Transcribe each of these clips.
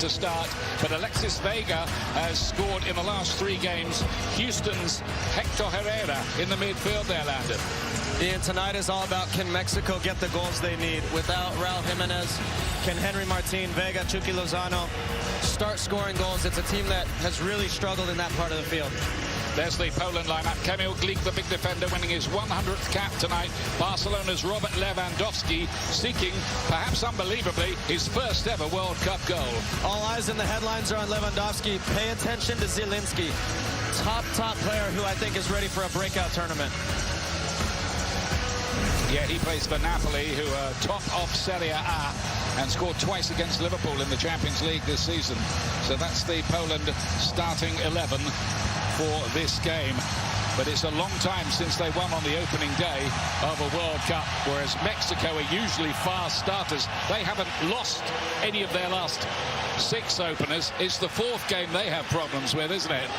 to start, but Alexis Vega has scored in the last 3 games. Houston's Hector Herrera in the midfield there, Landon. Ian, tonight is all about, can Mexico get the goals they need? Without Raul Jimenez, can Henry Martin, Vega, Chucky Lozano start scoring goals? It's a team that has really struggled in that part of the field. There's the Poland lineup. Kamil Glik, the big defender, winning his 100th cap tonight. Barcelona's Robert Lewandowski seeking, perhaps unbelievably, his first ever World Cup goal. All eyes in the headlines are on Lewandowski. Pay attention to Zielinski. Top player who I think is ready for a breakout tournament. Yeah, he plays for Napoli, who are top of Serie A and scored twice against Liverpool in the Champions League this season. So that's the Poland starting 11 for this game. But it's a long time since they won on the opening day of a World Cup, whereas Mexico are usually fast starters. They haven't lost any of their last 6 openers. It's the 4th game they have problems with, isn't it?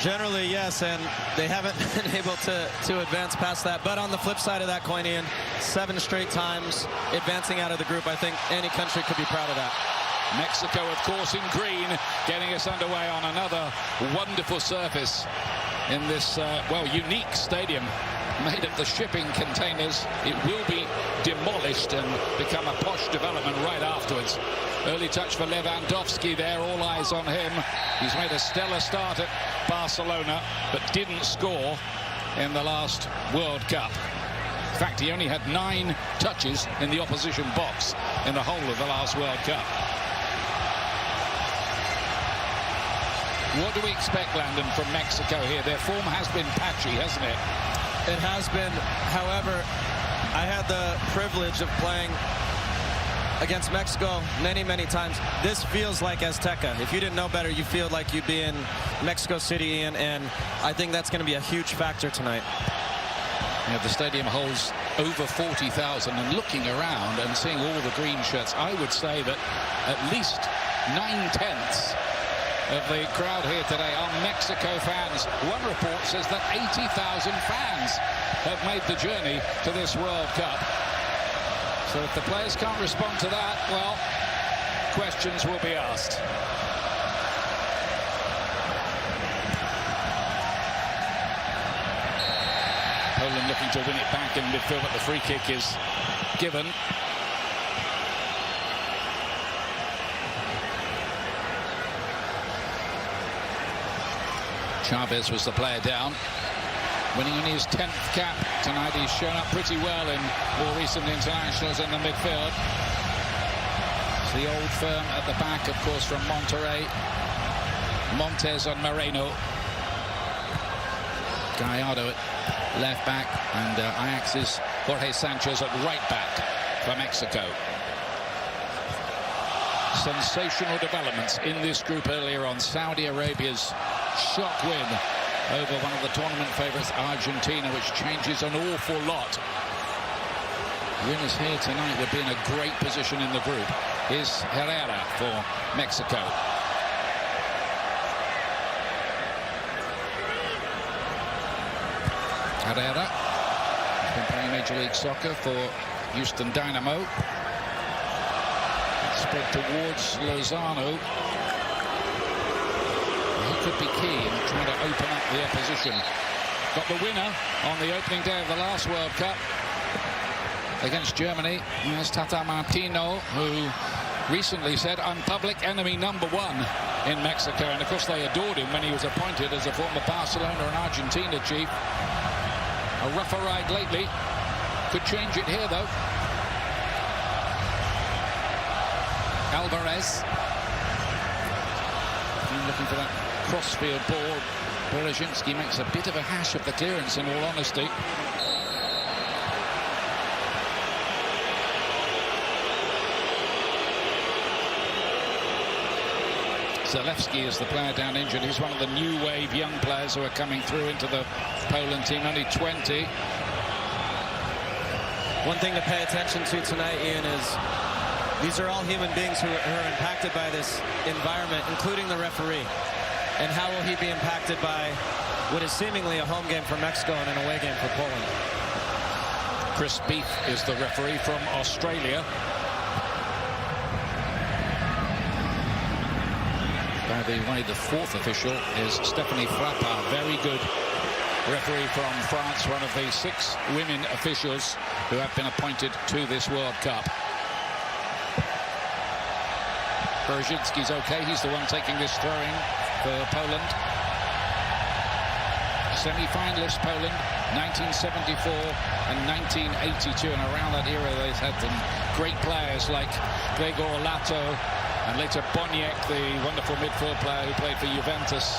Generally, yes, and they haven't been able to advance past that. But on the flip side of that coin, Ian, 7 straight times advancing out of the group. I think any country could be proud of that. Mexico, of course, in green, getting us underway on another wonderful surface in this, well, unique stadium made of the shipping containers. It will be demolished and become a posh development right afterwards. Early touch for Lewandowski there, all eyes on him. He's made a stellar start at Barcelona, but didn't score in the last World Cup. In fact, he only had 9 touches in the opposition box in the whole of the last World Cup. What do we expect, Landon, from Mexico here? Their form has been patchy, hasn't it? It has been. However, I had the privilege of playing against Mexico many times. This feels like Azteca. If you didn't know better, you feel like you'd be in Mexico City, and I think that's going to be a huge factor tonight. Yeah, the stadium holds over 40,000, and looking around and seeing all the green shirts, I would say that at least 9/10 of the crowd here today are Mexico fans. One report says that 80,000 fans have made the journey to this World Cup. So if the players can't respond to that, well, questions will be asked. Poland looking to win it back in midfield, but the free kick is given. Chavez was the player down, winning only his 10th cap tonight. He's shown up pretty well in more recent internationals in the midfield. It's the old firm at the back, of course, from Monterrey. Montes on Moreno. Gallardo at left back, and Ajax's Jorge Sanchez at right back for Mexico. Sensational developments in this group earlier on. Saudi Arabia's shock win over one of the tournament favourites, Argentina, which changes an awful lot. Winners here tonight would be in a great position in the group. Here's Herrera for Mexico. Herrera has been playing Major League Soccer for Houston Dynamo. Spread towards Lozano. Could be key in trying to open up the opposition. Got the winner on the opening day of the last World Cup against Germany. There's Tata Martino, who recently said, "I'm public enemy #1 in Mexico." And of course they adored him when he was appointed as a former Barcelona and Argentina chief. A rougher ride lately. Could change it here though. Alvarez. Looking for that crossfield ball. Berezhinski makes a bit of a hash of the clearance, in all honesty. Zalewski is the player down injured. He's one of the new wave young players who are coming through into the Poland team, only 20. One thing to pay attention to tonight, Ian, is these are all human beings who are impacted by this environment, including the referee. And how will he be impacted by what is seemingly a home game for Mexico and an away game for Poland? Chris Beef is the referee from Australia. By the way, the fourth official is Stephanie Frappard, very good referee from France, one of the 6 women officials who have been appointed to this World Cup. Berzinski's okay, he's the one taking this throwing for Poland. Semi-finalist Poland, 1974 and 1982, and around that era they've had some great players like Gregor Lato and later Boniek, the wonderful midfield player who played for Juventus,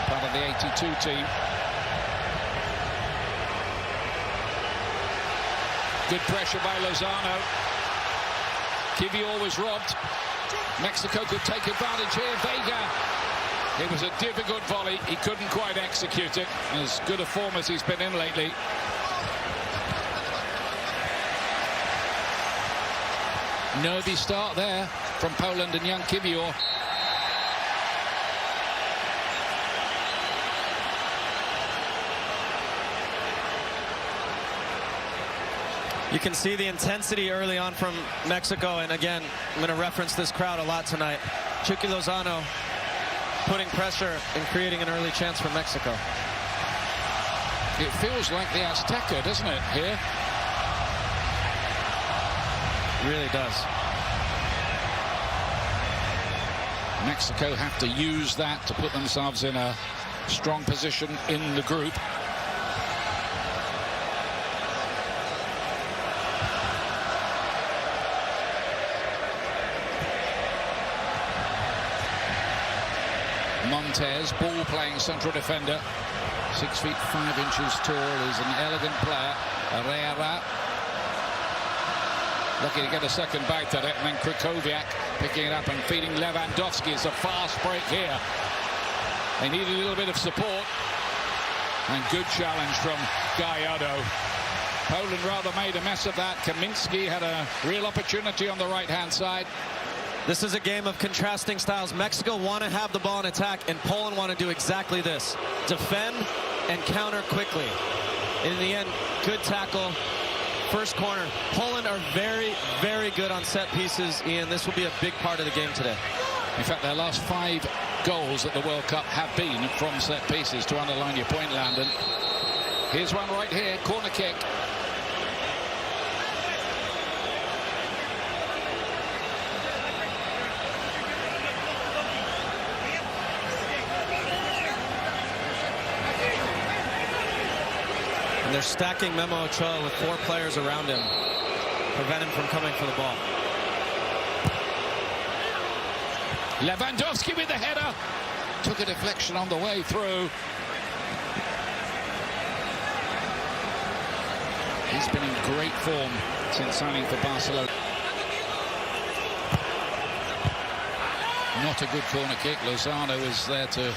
part of the 82 team. Good pressure by Lozano. Kivior was robbed. Mexico could take advantage here. Vega. It was a difficult volley. He couldn't quite execute it. As good a form as he's been in lately. Nervy start there from Poland and young Kivior. You can see the intensity early on from Mexico, and again, I'm going to reference this crowd a lot tonight. Chucky Lozano putting pressure and creating an early chance for Mexico. It feels like the Azteca, doesn't it, here? It really does. Mexico have to use that to put themselves in a strong position in the group. Montez, ball-playing central defender, 6 feet 5 inches tall. He's an elegant player. Herrera, lucky to get a second bite at it, and then Krychowiak picking it up and feeding Lewandowski. It's a fast break here. They need a little bit of support, and good challenge from Gallardo. Poland rather made a mess of that. Kaminski had a real opportunity on the right-hand side. This is a game of contrasting styles. Mexico want to have the ball in attack, and Poland want to do exactly this. Defend and counter quickly. In the end, good tackle. First corner. Poland are very, very good on set pieces, Ian. This will be a big part of the game today. In fact, their last 5 goals at the World Cup have been from set pieces, to underline your point, Landon. Here's one right here, corner kick. And they're stacking Memo Ochoa with 4 players around him, prevent him from coming for the ball. Lewandowski with the header. Took a deflection on the way through. He's been in great form since signing for Barcelona. Not a good corner kick. Lozano is there to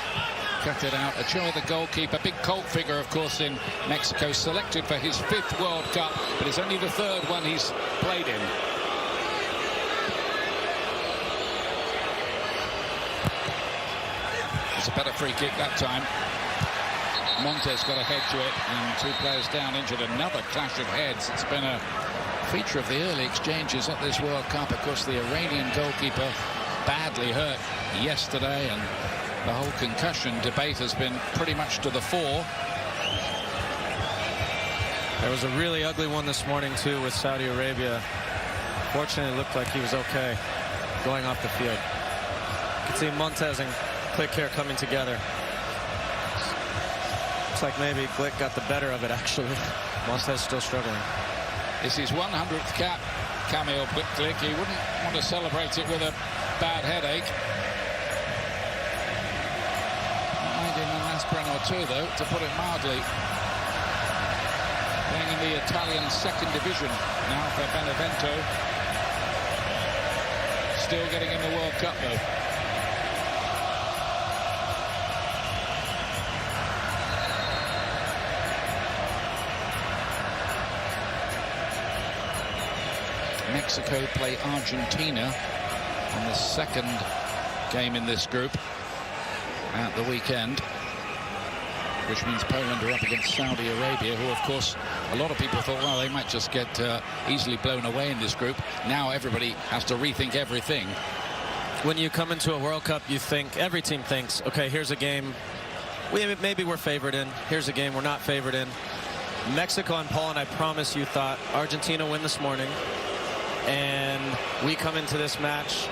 cut it out. Ochoa, the goalkeeper, big cult figure, of course, in Mexico, selected for his 5th World Cup, but it's only the 3rd one he's played in. It's a better free kick that time. Montez got a head to it, and 2 players down, injured. Another clash of heads. It's been a feature of the early exchanges at this World Cup. Of course, the Iranian goalkeeper badly hurt yesterday, and the whole concussion debate has been pretty much to the fore. There was a really ugly one this morning, too, with Saudi Arabia. Fortunately, it looked like he was okay going off the field. You can see Montez and Glick here coming together. Looks like maybe Glick got the better of it, actually. Montez still struggling. It's his 100th cap, Kamil Glick. He wouldn't want to celebrate it with a bad headache. Might in an aspirin or 2, though, to put it mildly. Playing in the Italian 2nd division now for Benevento. Still getting in the World Cup, though. Mexico play Argentina on the 2nd game in this group at the weekend, which means Poland are up against Saudi Arabia, who, of course, a lot of people thought, well, they might just get easily blown away in this group. Now everybody has to rethink everything. When you come into a World Cup, you think, every team thinks, okay, here's a game maybe we're favored in. Here's a game we're not favored in. Mexico and Poland, I promise you, thought Argentina win this morning. And we come into this match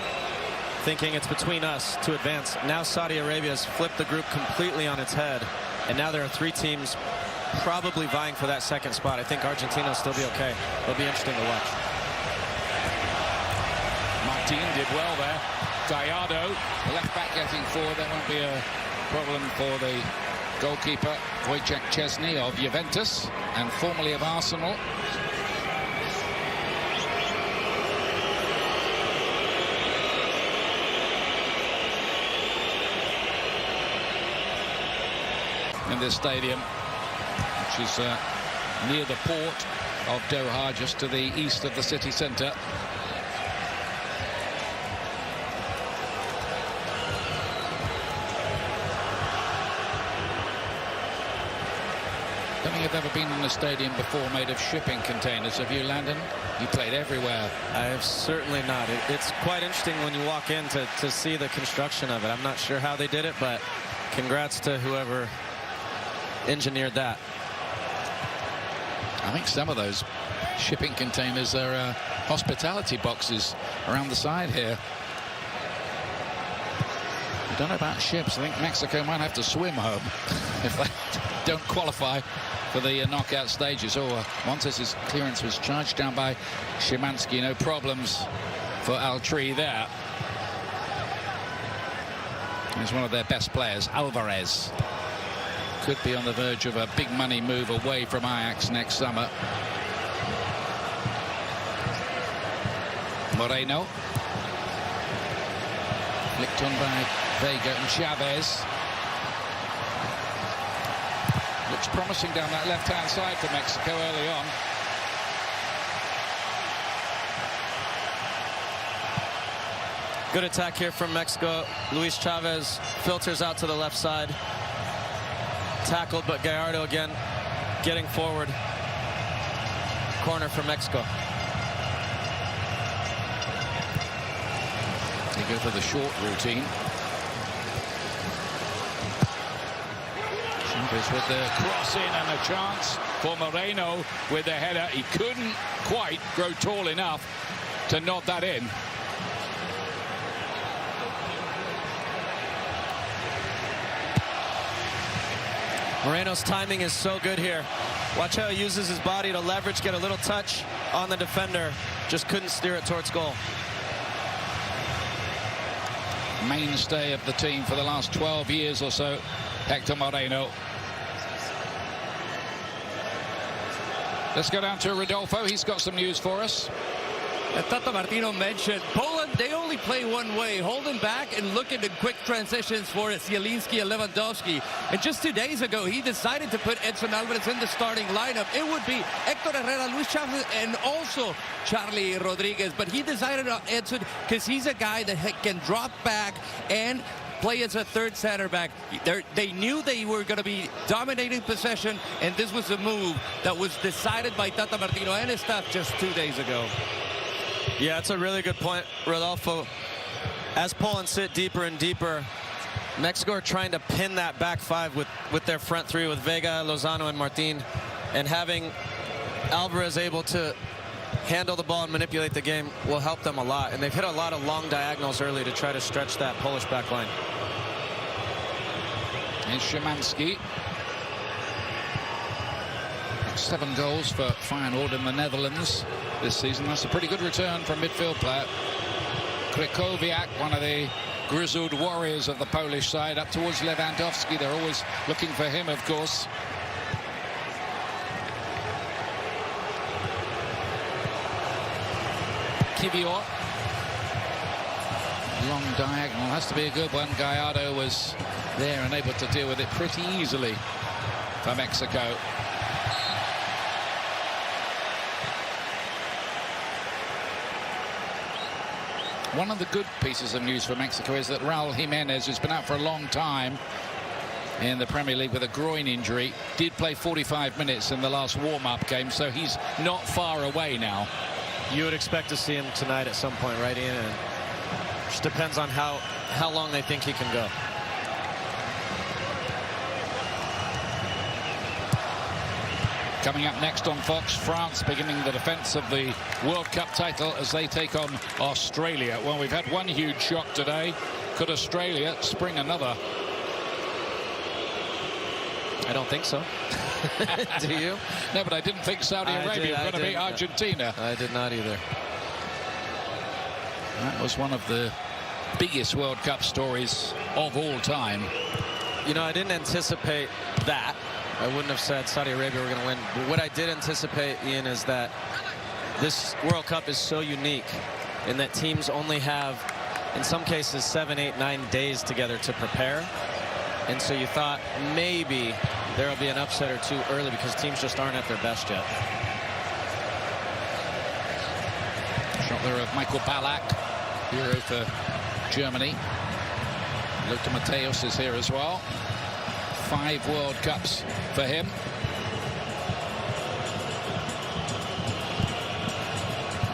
thinking it's between us to advance. Now Saudi Arabia has flipped the group completely on its head. And now there are 3 teams probably vying for that second spot. I think Argentina will still be okay. It'll be interesting to watch. Martin did well there. Gallardo, the left back, getting forward. That won't be a problem for the goalkeeper, Wojciech Szczesny of Juventus and formerly of Arsenal. In this stadium, which is near the port of Doha, just to the east of the city centre. I don't think I've ever been in a stadium before made of shipping containers. Have you, Landon? You played everywhere. I have certainly not. It's quite interesting when you walk in to see the construction of it. I'm not sure how they did it, but congrats to whoever engineered that. I think some of those shipping containers are hospitality boxes around the side here. I don't know about ships. I think Mexico might have to swim home if they don't qualify for the knockout stages. Oh, Montes' clearance was charged down by Szymanski. No problems for Altri there. He's one of their best players, Alvarez. Could be on the verge of a big money move away from Ajax next summer. Moreno. Flicked on by Vega and Chavez. Looks promising down that left-hand side for Mexico early on. Good attack here from Mexico. Luis Chavez filters out to the left side. Tackled, but Gallardo again getting forward. Corner for Mexico. They go for the short routine. Chavez with the cross in and a chance for Moreno with the header. He couldn't quite grow tall enough to nod that in. Moreno's timing is so good here. Watch how he uses his body to leverage, get a little touch on the defender. Just couldn't steer it towards goal. Mainstay of the team for the last 12 years or so, Hector Moreno. Let's go down to Rodolfo. He's got some news for us. Tata Martino mentioned Poland, they only play one way, holding back and look at the quick transitions for Zielinski and Lewandowski. And just 2 days ago, he decided to put Edson Alvarez in the starting lineup. It would be Hector Herrera, Luis Chavez, and also Charlie Rodriguez. But he decided on Edson because he's a guy that can drop back and play as a third center back. They knew they were going to be dominating possession, and this was a move that was decided by Tata Martino and his staff just 2 days ago. Yeah, it's a really good point, Rodolfo. As Poland sit deeper and deeper, Mexico are trying to pin that back five with their front three, with Vega, Lozano, and Martin. And having Alvarez able to handle the ball and manipulate the game will help them a lot. And they've hit a lot of long diagonals early to try to stretch that Polish back line. And Szymanski. 7 goals for Feyenoord in the Netherlands this season. That's a pretty good return from midfield player Krychowiak, one of the grizzled warriors of the Polish side, up towards Lewandowski. They're always looking for him, of course. Kivior. Long diagonal, has to be a good one. Gallardo was there and able to deal with it pretty easily for Mexico. One of the good pieces of news for Mexico is that Raul Jimenez, who's been out for a long time in the Premier League with a groin injury, did play 45 minutes in the last warm-up game, so he's not far away now. You would expect to see him tonight at some point, right, Ian? And Just depends on how long they think he can go. Coming up next on Fox, France beginning the defense of the World Cup title as they take on Australia. Well, we've had one huge shock today. Could Australia spring another? I don't think so. Do you? No, but I didn't think Saudi Arabia were going to beat Argentina. I did not either. That was one of the biggest World Cup stories of all time. You know, I didn't anticipate that. I wouldn't have said Saudi Arabia were going to win. But what I did anticipate, Ian, is that this World Cup is so unique in that teams only have, in some cases, 7, 8, 9 days together to prepare. And so you thought maybe there'll be an upset or two early because teams just aren't at their best yet. Shot there of Michael Ballack, hero for Germany. Lothar Matthäus is here as well. 5 World Cups for him.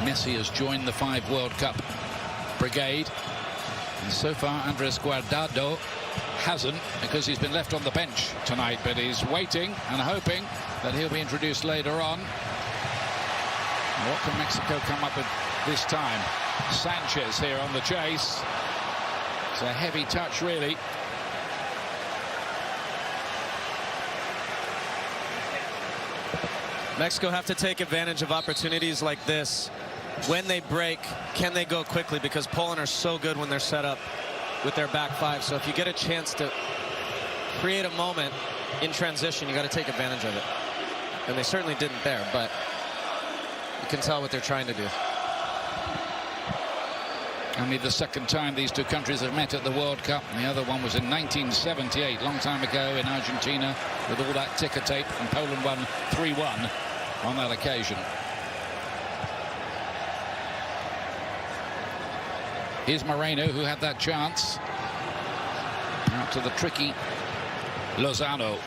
Messi has joined the 5 World Cup brigade. And so far, Andres Guardado hasn't, because he's been left on the bench tonight. But he's waiting and hoping that he'll be introduced later on. What can Mexico come up with this time? Sanchez here on the chase. It's a heavy touch, really. Mexico have to take advantage of opportunities like this. When they break, can they go quickly? Because Poland are so good when they're set up with their back 5. So if you get a chance to create a moment in transition, you got to take advantage of it. And they certainly didn't there, but you can tell what they're trying to do. Only the second time these two countries have met at the World Cup. And the other one was in 1978, long time ago in Argentina, with all that ticker tape, and Poland won 3-1 on that occasion. Here's Moreno, who had that chance. Out to the tricky Lozano.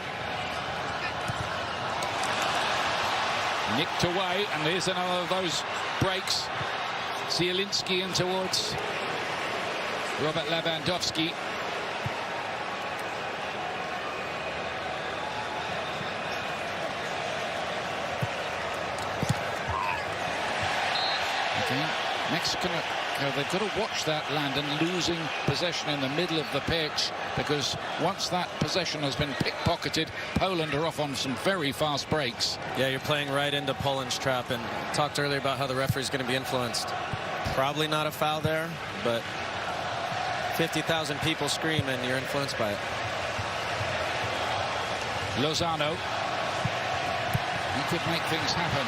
Nicked away, and here's another of those breaks. Zielinski in towards Robert Lewandowski. Okay. Mexican, they've got to watch that, Landon, losing possession in the middle of the pitch, because once that possession has been pickpocketed, Poland are off on some very fast breaks. Yeah, you're playing right into Poland's trap, and talked earlier about how the referee's going to be influenced. Probably not a foul there, but 50,000 people scream and you're influenced by it. Lozano. He could make things happen.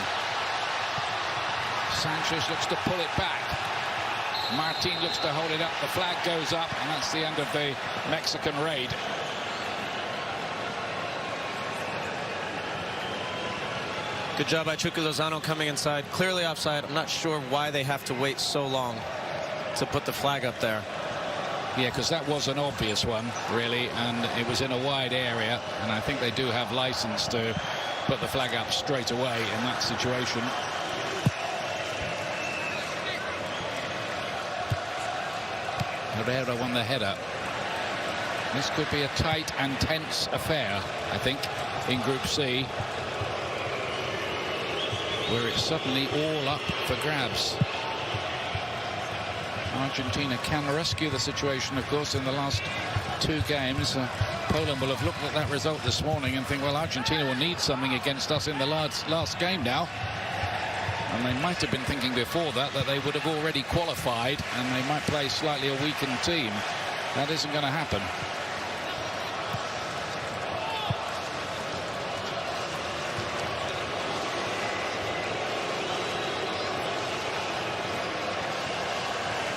Sanchez looks to pull it back. Martin looks to hold it up. The flag goes up, and that's the end of the Mexican raid. Good job by Chucky Lozano coming inside. Clearly offside. I'm not sure why they have to wait so long to put the flag up there. Yeah, because that was an obvious one, really, and it was in a wide area, and I think they do have license to put the flag up straight away in that situation. Herrera won the header. This could be a tight and tense affair, I think, in Group C, where it's suddenly all up for grabs. Argentina can rescue the situation, of course, in the last 2 games. Poland will have looked at that result this morning and think, well, Argentina will need something against us in the last game now. And they might have been thinking before that they would have already qualified and they might play slightly a weakened team. That isn't going to happen.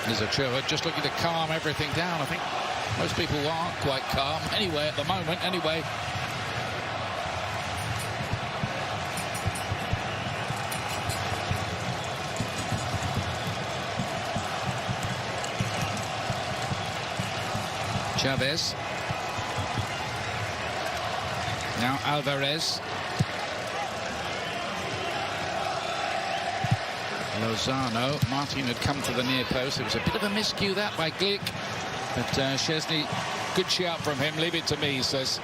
There's Ochoa just looking to calm everything down. I think most people aren't quite calm anyway at the moment. Anyway. Chavez. Now Alvarez. Lozano. Martin had come to the near post. It was a bit of a miscue that by Glick. But Szczesny, good shout from him. Leave it to me, he says.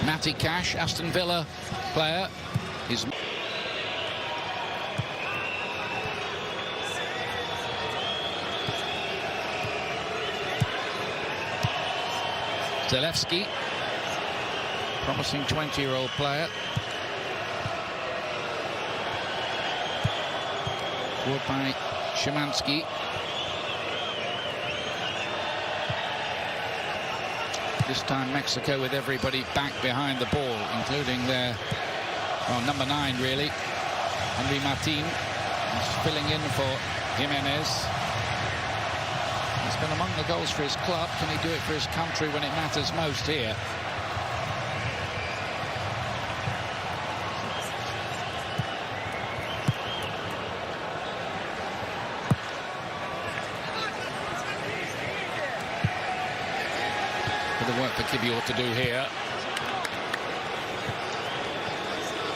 Matty Cash, Aston Villa player, is Zalewski, promising 20-year-old player. Forward by Szymanski. This time Mexico with everybody back behind the ball, including their, well, number 9 really, Henry Martin. He's filling in for Jimenez. He's been among the goals for his club. Can he do it for his country when it matters most here? The work for Kivior to do here.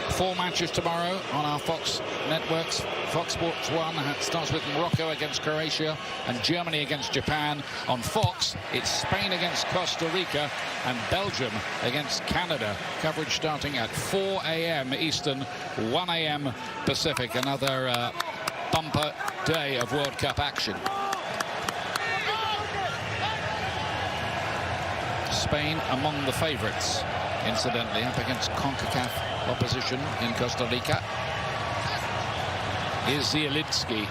4 matches tomorrow on our Fox networks. Fox Sports 1 starts with Morocco against Croatia and Germany against Japan. On Fox, it's Spain against Costa Rica and Belgium against Canada. Coverage starting at 4 a.m. Eastern, 1 a.m. Pacific. Another bumper day of World Cup action. Spain among the favourites, incidentally, up against CONCACAF opposition in Costa Rica. Is Zielinski.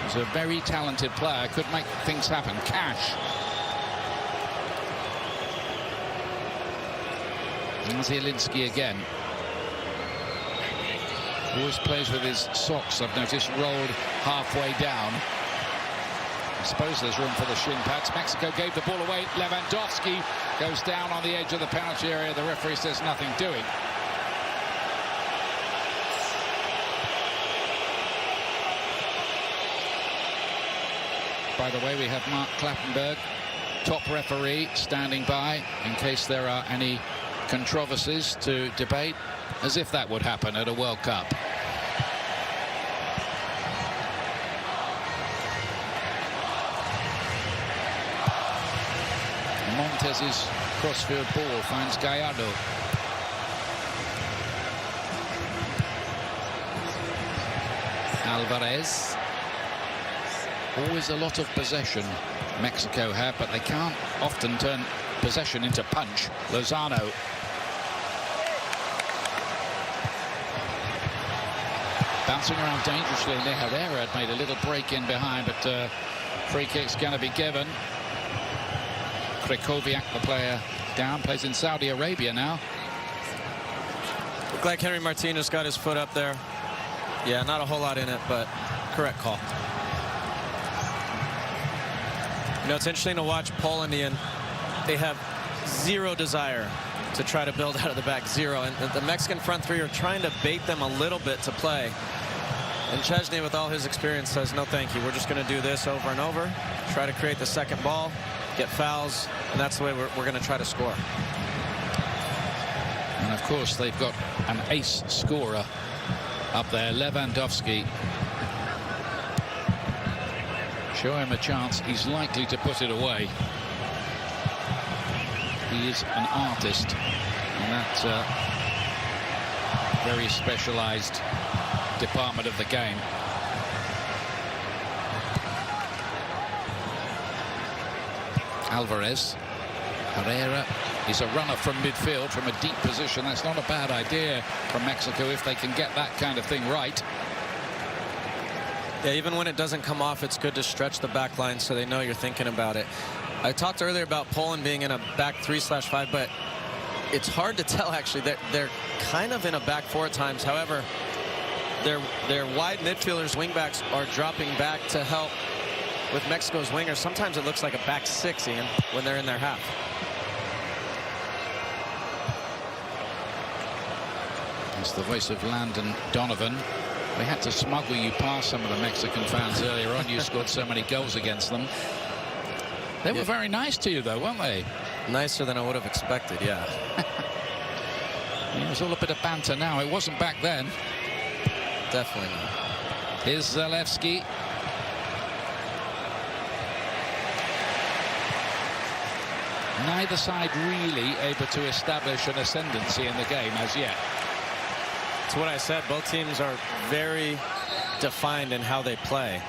He's a very talented player, could make things happen. Cash. And Zielinski again. Always plays with his socks, I've noticed, rolled halfway down. I suppose there's room for the shin pads. Mexico gave the ball away. Lewandowski goes down on the edge of the penalty area. The referee says nothing doing. By the way, we have Mark Klappenberg, top referee, standing by in case there are any controversies to debate, as if that would happen at a World Cup. Montez's crossfield ball finds Gallardo. Alvarez. Always a lot of possession Mexico have, but they can't often turn possession into punch. Lozano. Bouncing around dangerously. Herrera had made a little break in behind, but free kick's going to be given. Krychowiak, the player, down, plays in Saudi Arabia now. Looked like Henry Martinez got his foot up there. Yeah, not a whole lot in it, but correct call. You know, it's interesting to watch Poland, and they have zero desire to try to build out of the back, zero. And the Mexican front three are trying to bait them a little bit to play. And Szczesny, with all his experience, says, no, thank you. We're just going to do this over and over, try to create the second ball, get fouls, and that's the way we're going to try to score. And of course, they've got an ace scorer up there, Lewandowski. Show him a chance, he's likely to put it away. He is an artist in that very specialized department of the game. Alvarez. Herrera is a runner from midfield from a deep position. That's not a bad idea from Mexico if they can get that kind of thing right. Yeah, even when it doesn't come off, it's good to stretch the back line so they know you're thinking about it. I talked earlier about Poland being in a back 3/5, but it's hard to tell, actually. They're kind of in a back 4 at times. However, their wide midfielders, wingbacks, are dropping back to help with Mexico's wingers. Sometimes it looks like a back 6, Ian, when they're in their half. That's the voice of Landon Donovan. We had to smuggle you past some of the Mexican fans earlier on. You scored so many goals against them. They were very nice to you, though, weren't they? Nicer than I would have expected, yeah. It was all a bit of banter now. It wasn't back then. Definitely not. Here's Zalewski. Neither side really able to establish an ascendancy in the game as yet. It's what I said. Both teams are very defined in how they play.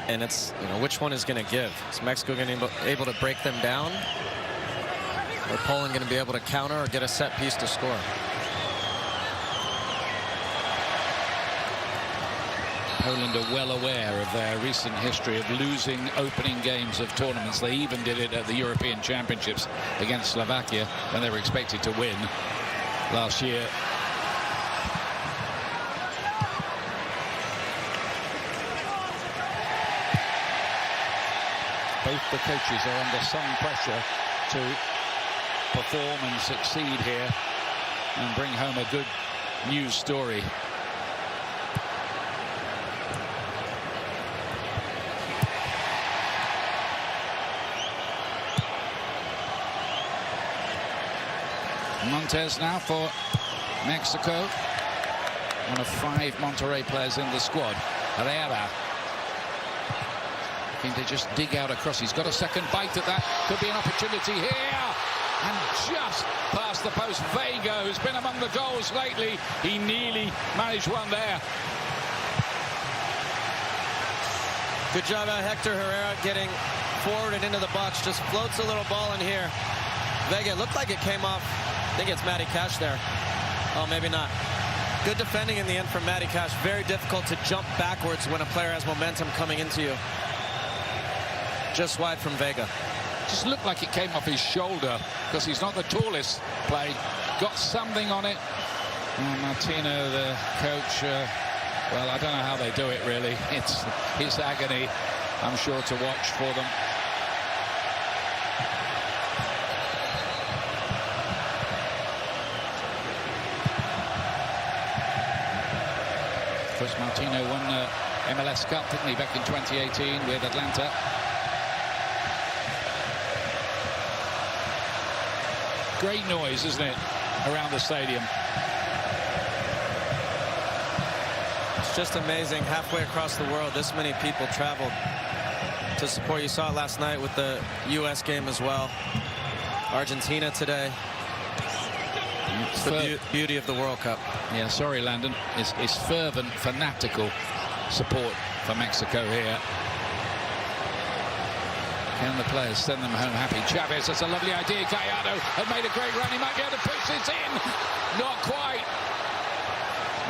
And it's, you know, which one is going to give? Is Mexico going to be able to break them down? Or Poland going to be able to counter or get a set piece to score? Poland are well aware of their recent history of losing opening games of tournaments. They even did it at the European Championships against Slovakia when they were expected to win last year. Both the coaches are under some pressure to perform and succeed here and bring home a good news story. Montes now for Mexico. One of 5 Monterrey players in the squad. Herrera. Looking to just dig out across. He's got a second bite at that. Could be an opportunity here. And just past the post. Vega, who's been among the goals lately. He nearly managed one there. Good job out Hector Herrera getting forward and into the box. Just floats a little ball in here. Vega, looked like it came off. I think it's Matty Cash there. Oh, maybe not. Good defending in the end from Matty Cash. Very difficult to jump backwards when a player has momentum coming into you. Just wide from Vega. Just looked like it came off his shoulder because he's not the tallest player. Got something on it. Martino, the coach, well, I don't know how they do it, really. It's agony, I'm sure, to watch for them. Of course, Martino won the MLS Cup, didn't he, back in 2018 with Atlanta. Great noise, isn't it, around the stadium? It's just amazing. Halfway across the world, this many people traveled to support. You saw it last night with the U.S. game as well. Argentina today. It's the beauty of the World Cup. Yeah, sorry, Landon. It's fervent, fanatical support for Mexico here. Can the players send them home happy? Chavez, that's a lovely idea. Gallardo had made a great run. He might be able to push this in. Not quite.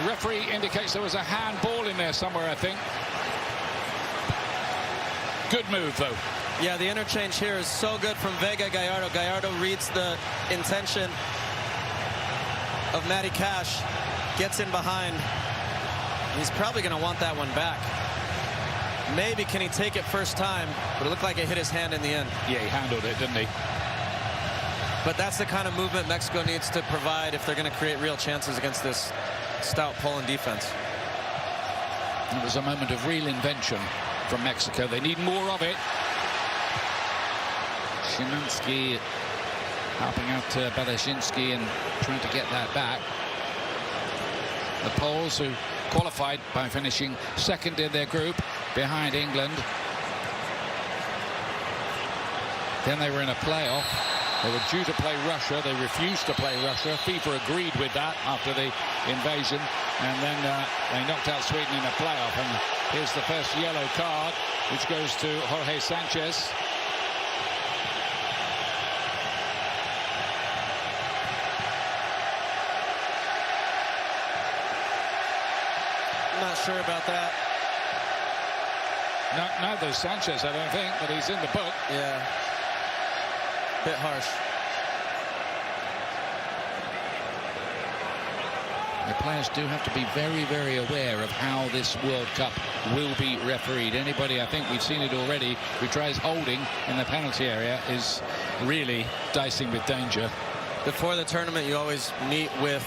The referee indicates there was a handball in there somewhere, I think. Good move, though. Yeah, the interchange here is so good from Vega Gallardo. Gallardo reads the intention of Matty Cash, gets in behind. He's probably going to want that one back. Maybe can he take it first time, but it looked like it hit his hand in the end. Yeah, he handled it, didn't he? But that's the kind of movement Mexico needs to provide if they're going to create real chances against this stout Poland defense. It was a moment of real invention from Mexico. They need more of it. Szymanski helping out Balesinski and trying to get that back. The Poles, who qualified by finishing second in their group behind England. Then they were in a playoff. They were due to play Russia. They refused to play Russia. FIFA agreed with that after the invasion. And then they knocked out Sweden in a playoff. And here's the first yellow card, which goes to Jorge Sanchez. Not sure about that. Neither Sanchez, I don't think, but he's in the book. Yeah. Bit harsh. The players do have to be very, very aware of how this World Cup will be refereed. Anybody, I think we've seen it already, who tries holding in the penalty area is really dicing with danger. Before the tournament, you always meet with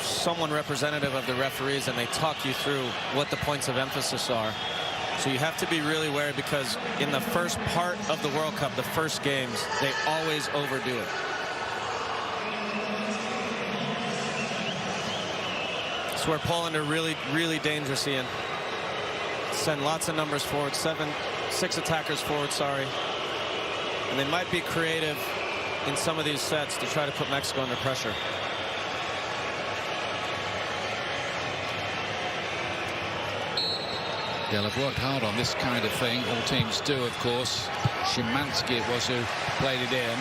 someone representative of the referees, and they talk you through what the points of emphasis are. So you have to be really wary, because in the first part of the World Cup, the first games, they always overdo it. It's where Poland are really, really dangerous, Ian. Send lots of numbers forward, 6 attackers forward, sorry. And they might be creative in some of these sets to try to put Mexico under pressure. They'll have worked hard on this kind of thing. All teams do, of course. Szymanski it was who played it in.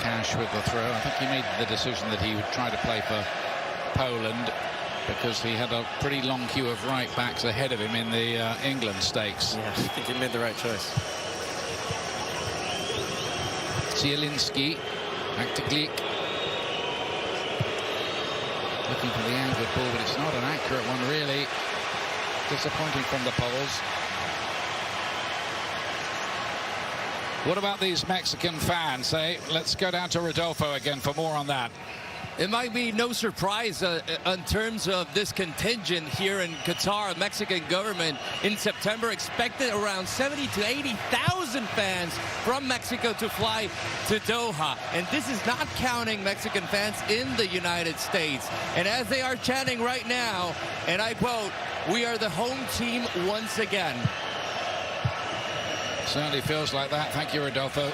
Cash with the throw. I think he made the decision that he would try to play for Poland, because he had a pretty long queue of right backs ahead of him in the England stakes. Yeah, I think he made the right choice. Zielinski, back to Glick. Looking for the angled ball, but it's not an accurate one, really. Disappointing from the Poles. What about these Mexican fans? Let's go down to Rodolfo again for more on that. It might be no surprise in terms of this contingent here in Qatar. Mexican government in September expected around 70 to 80,000 fans from Mexico to fly to Doha. And this is not counting Mexican fans in the United States. And as they are chanting right now, and I quote, "We are the home team once again." Certainly feels like that. Thank you, Rodolfo.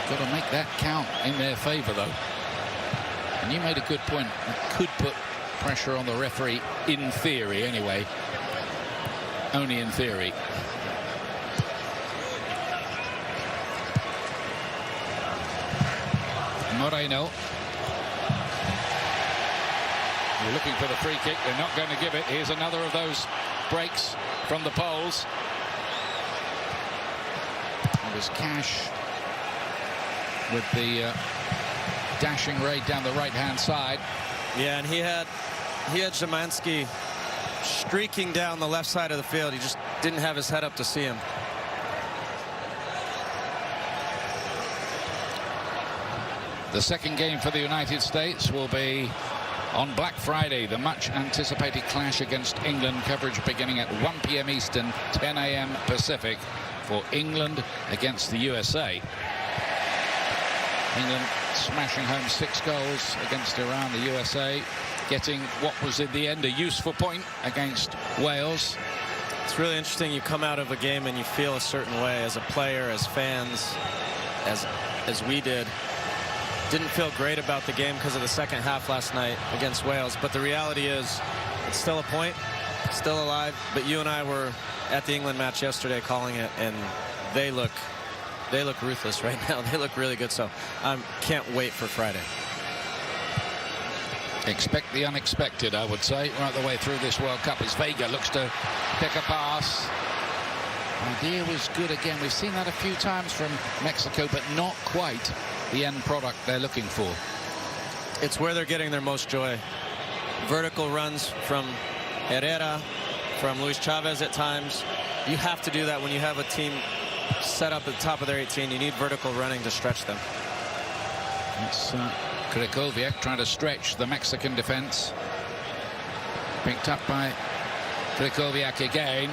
Got to make that count in their favor, though. And you made a good point. It could put pressure on the referee, in theory, anyway. Only in theory. Moreno. You're looking for the free kick. They're not going to give it. Here's another of those breaks from the Poles. It was Cash with the dashing raid down the right-hand side. Yeah, and he had Szymanski streaking down the left side of the field. He just didn't have his head up to see him. The second game for the United States will be on Black Friday, the much-anticipated clash against England. Coverage beginning at 1 p.m. Eastern, 10 a.m. Pacific, for England against the USA. England smashing home 6 goals against Iran. The USA getting what was in the end a useful point against Wales. It's really interesting. You come out of a game and you feel a certain way as a player, as fans, as we did. Didn't feel great about the game because of the second half last night against Wales. But the reality is it's still a point, still alive. But you and I were at the England match yesterday calling it, and they look ruthless right now. They look really good. So I can't wait for Friday. Expect the unexpected, I would say, right the way through this World Cup, as Vega looks to pick a pass. Idea was good again. We've seen that a few times from Mexico, but not quite the end product they're looking for. It's where they're getting their most joy. Vertical runs from Herrera, from Luis Chavez at times. You have to do that when you have a team set up at the top of their 18. You need vertical running to stretch them. It's Krychowiak trying to stretch the Mexican defense. Picked up by Krychowiak again.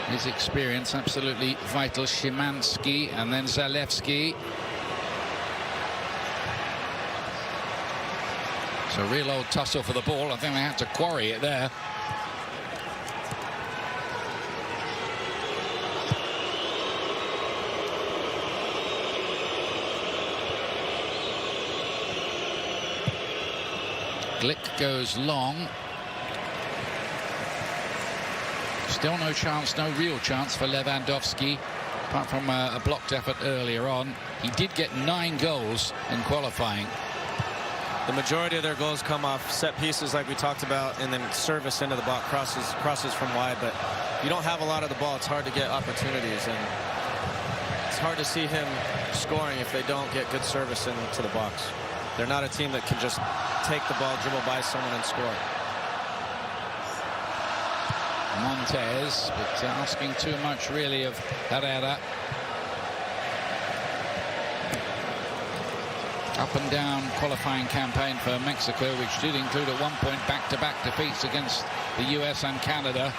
His experience absolutely vital. Szymanski and then Zalewski. It's a real old tussle for the ball. I think they had to quarry it there. Glick goes long. Still no chance, no real chance for Lewandowski, apart from a blocked effort earlier on. He did get 9 goals in qualifying. The majority of their goals come off set pieces like we talked about, and then service into the box, crosses from wide. But you don't have a lot of the ball. It's hard to get opportunities, and it's hard to see him scoring if they don't get good service into the box. They're not a team that can just take the ball, dribble by someone, and score. Montez, but asking too much really of Herrera. up and down qualifying campaign for Mexico, which did include at one point back-to-back defeats against the US and Canada.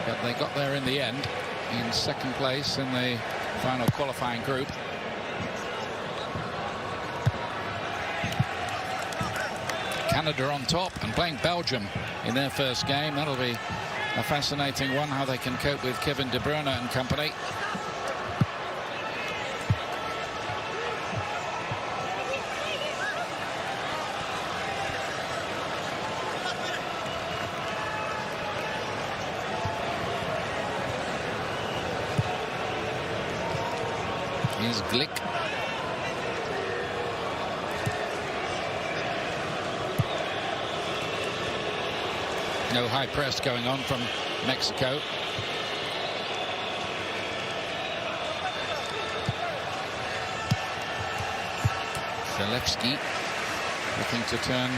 But they got there in the end, in second place in the final qualifying group. Canada on top and playing Belgium in their first game. That'll be a fascinating one, how they can cope with Kevin De Bruyne and company. Here's Glick. No high press going on from Mexico. Zalewski looking to turn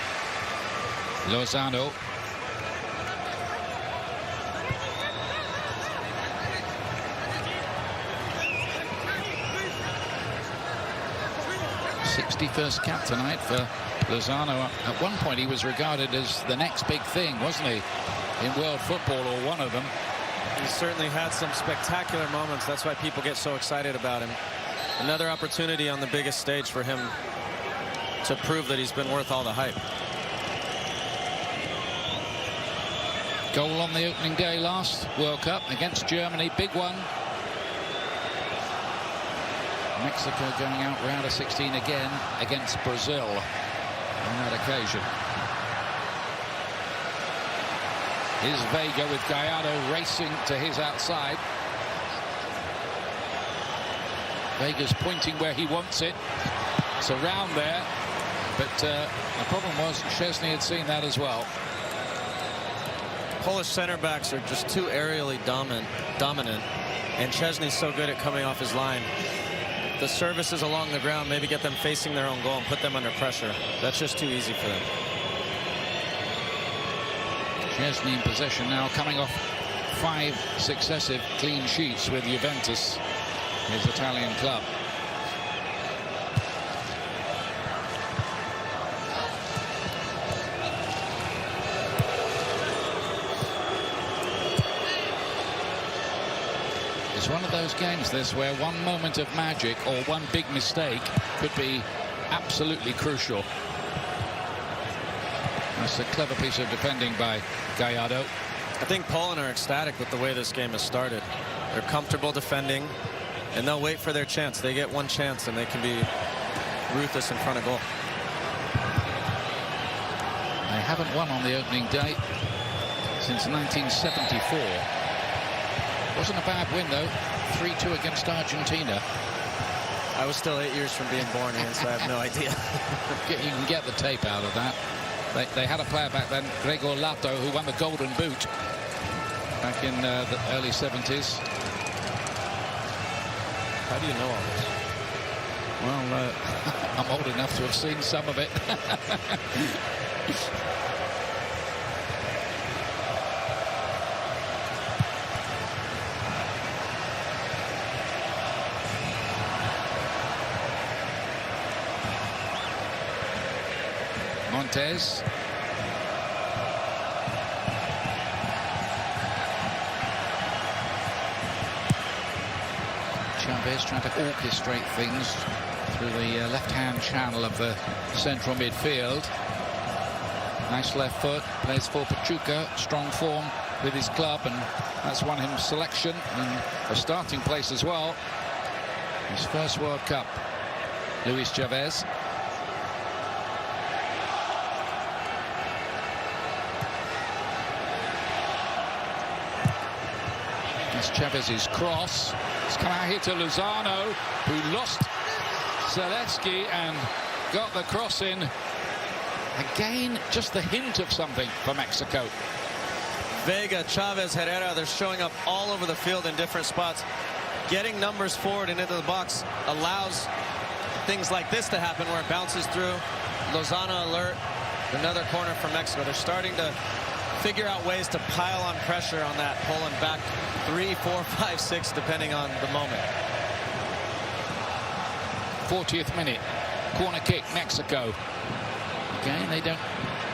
Lozano. First cap tonight for Lozano. At one point he was regarded as the next big thing, wasn't he, in world football, or one of them. He certainly had some spectacular moments. That's why people get so excited about him. Another opportunity on the biggest stage for him to prove that he's been worth all the hype. Goal on the opening day last World Cup against Germany, big one. Mexico going out round of 16 again against Brazil on that occasion. Here's Vega with Gallardo racing to his outside. Vega's pointing where he wants it. It's around there, but the problem was Szczesny had seen that as well. Polish center backs are just too aerially dominant, and Szczesny's so good at coming off his line. The services along the ground, maybe get them facing their own goal and put them under pressure. That's just too easy for them. Szczesny in possession now, coming off 5 successive clean sheets with Juventus, his Italian club. It's one of those games, this, where one moment of magic or one big mistake could be absolutely crucial. That's a clever piece of defending by Gallardo. I think Poland are ecstatic with the way this game has started. They're comfortable defending, and they'll wait for their chance. They get one chance, and they can be ruthless in front of goal. They haven't won on the opening day since 1974. Wasn't a bad win, though. 3-2 against Argentina. I was still 8 years from being born, Ian, so I have no idea. You can get the tape out of that. They had a player back then, Gregor Lato, who won the Golden Boot back in the early 70s. How do you know all this? Well, I'm old enough to have seen some of it. Montes. Chavez trying to orchestrate things through the left-hand channel of the central midfield. Nice left foot, plays for Pachuca, strong form with his club, and that's won him selection and a starting place as well. His first World Cup, Luis Chavez. Chavez's cross. It's come out here to Lozano, who lost Zalewski and got the cross in. Again, just the hint of something for Mexico. Vega, Chavez, Herrera, they're showing up all over the field in different spots. Getting numbers forward and into the box allows things like this to happen, where it bounces through. Lozano alert. Another corner for Mexico. They're starting to figure out ways to pile on pressure on that Poland back 3, 4, 5, 6, depending on the moment. 40th minute. Corner kick, Mexico. Again, they don't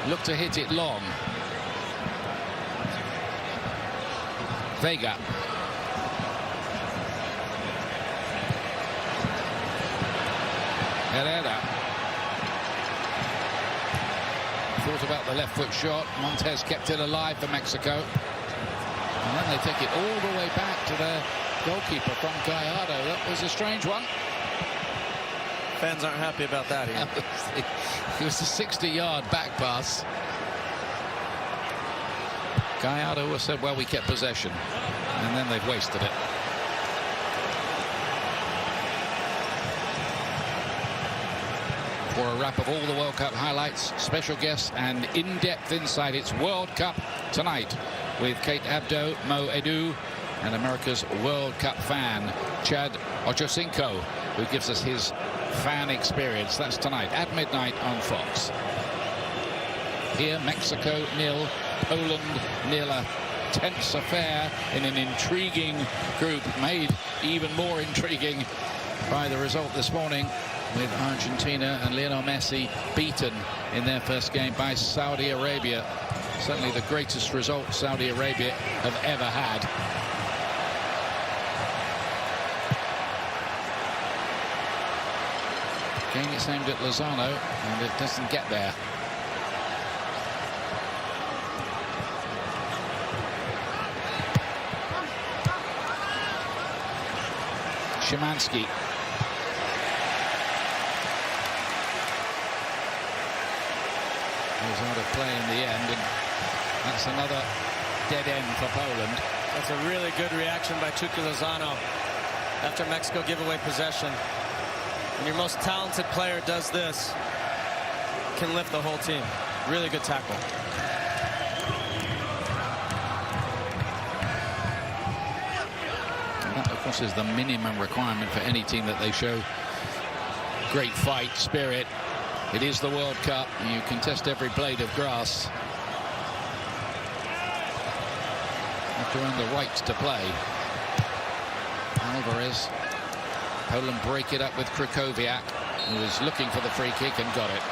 look to hit it long. Vega. Herrera. Thought about the left foot shot. Montes kept it alive for Mexico. And then they take it all the way back to their goalkeeper from Gallardo. That was a strange one. Fans aren't happy about that here. It was a 60-yard back pass. Gallardo said, well, we kept possession. And then they've wasted it. For a wrap of all the World Cup highlights, special guests and in-depth insight, it's World Cup tonight with Kate Abdo, Mo Edu, and America's World Cup fan, Chad Ochocinco, who gives us his fan experience. That's tonight at midnight on Fox. Here, Mexico 0, Poland 0. A tense affair in an intriguing group, made even more intriguing by the result this morning, with Argentina and Lionel Messi beaten in their first game by Saudi Arabia. Certainly the greatest result Saudi Arabia have ever had. Again, it's aimed at Lozano, and it doesn't get there. Szymanski. Was out of play in the end, and that's another dead end for Poland. That's a really good reaction by Chucky Lozano after Mexico give away possession. When your most talented player does this, can lift the whole team. Really good tackle. And that, of course, is the minimum requirement for any team, that they show great fight spirit. It is the World Cup. You contest every blade of grass. You have to earn the right to play. Alvarez. Poland break it up with Krychowiak, who was looking for the free kick and got it.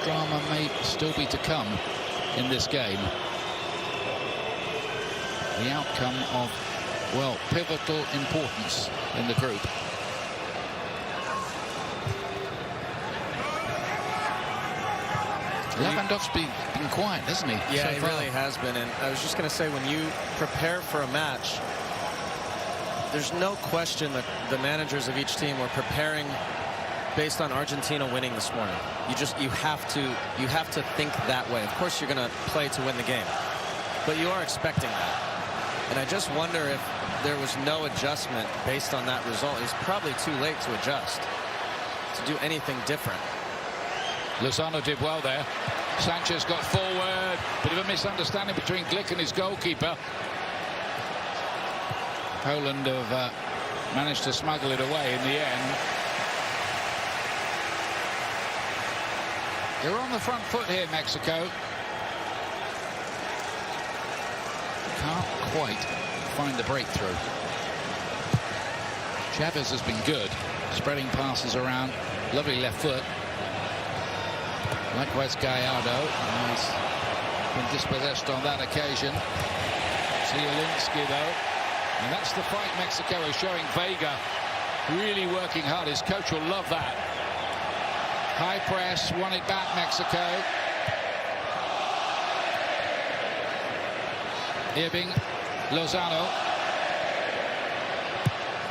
Drama may still be to come in this game. The outcome of, well, pivotal importance in the group. Lewandowski's been quiet, hasn't he? Yeah, so he far. really has been. And I was just going to say, when you prepare for a match, there's no question that the managers of each team were preparing based on Argentina winning this morning. You have to think that way. Of course, you're going to play to win the game, but you are expecting that. And I just wonder if there was no adjustment based on that result. It's probably too late to adjust, to do anything different. Lozano did well there. Sanchez got forward. Bit of a misunderstanding between Glick and his goalkeeper. Poland have managed to smuggle it away in the end. They're on the front foot here, Mexico. Can't quite find the breakthrough. Chavez has been good, spreading passes around. Lovely left foot. Likewise, Gallardo. He's been dispossessed on that occasion. Zielinski, though. And that's the fight Mexico is showing. Vega really working hard. His coach will love that. High press, won it back, Mexico. Irving, Lozano.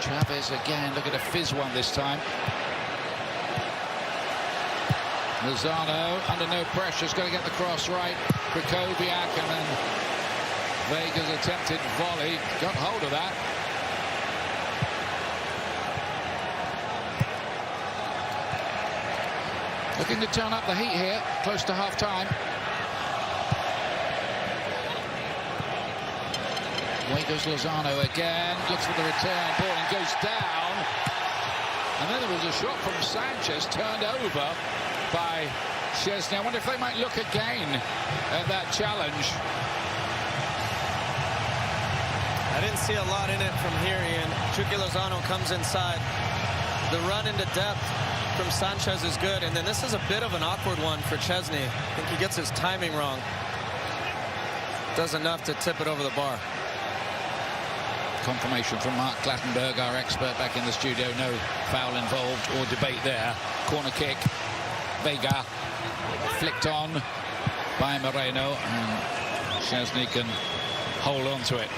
Chavez again, look at a fizz one this time. Lozano under no pressure, is going to get the cross right. Krychowiak, and then Vega's attempted volley. Got hold of that. Looking to turn up the heat here, close to half-time. Away goes Lozano again, looks for the return, ball and goes down. And then there was a shot from Sanchez, turned over by Szczesny. I wonder if they might look again at that challenge. I didn't see a lot in it from here, Ian. Chucky Lozano comes inside. The run into depth from Sanchez is good, and then this is a bit of an awkward one for Szczesny. I think he gets his timing wrong. Does enough to tip it over the bar. Confirmation from Mark Clattenburg, our expert back in the studio. No foul involved or debate there. Corner kick. Vega flicked on by Moreno, and Szczesny can hold on to it.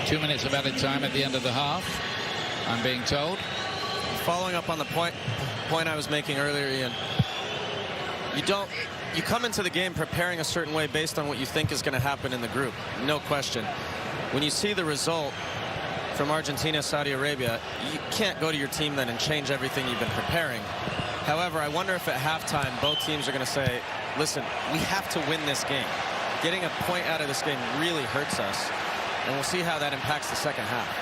Two minutes of added time at the end of the half, I'm being told. Following up on the point I was making earlier, Ian, you come into the game preparing a certain way based on what you think is going to happen in the group, no question. When you see the result from Argentina, Saudi Arabia, you can't go to your team then and change everything you've been preparing. However, I wonder if at halftime both teams are going to say, listen, we have to win this game. Getting a point out of this game really hurts us, and we'll see how that impacts the second half.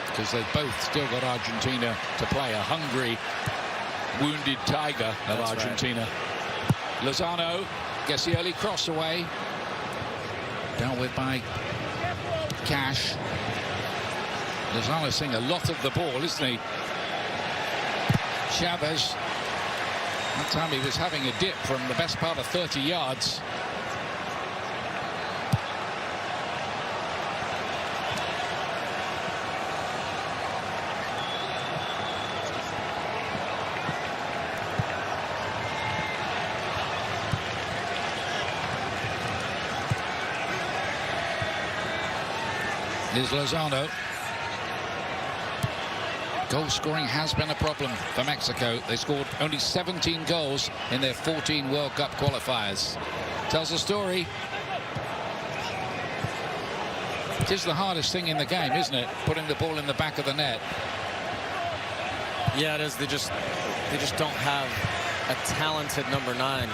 Because they've both still got Argentina to play. A hungry, wounded tiger of That's Argentina. Right. Lozano gets the early cross away. Dealt with by Cash. Lozano seeing a lot of the ball, isn't he? Chavez. That time he was having a dip from the best part of 30 yards. Is Lozano. Goal scoring has been a problem for Mexico. They scored only 17 goals in their 14 World Cup qualifiers. Tells a story. It is the hardest thing in the game, isn't it? Putting the ball in the back of the net. Yeah, it is. They just don't have a talented number 9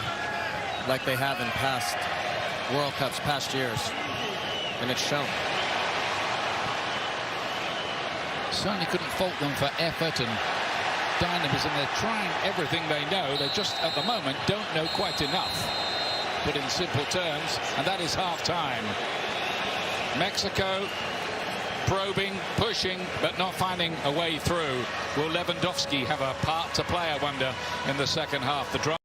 like they have in past World Cups, past years, and it's shown. Certainly couldn't fault them for effort and dynamism. They're trying everything they know. They just, at the moment, don't know quite enough. Put in simple terms, and that is half-time. Mexico probing, pushing, but not finding a way through. Will Lewandowski have a part to play, I wonder, in the second half? The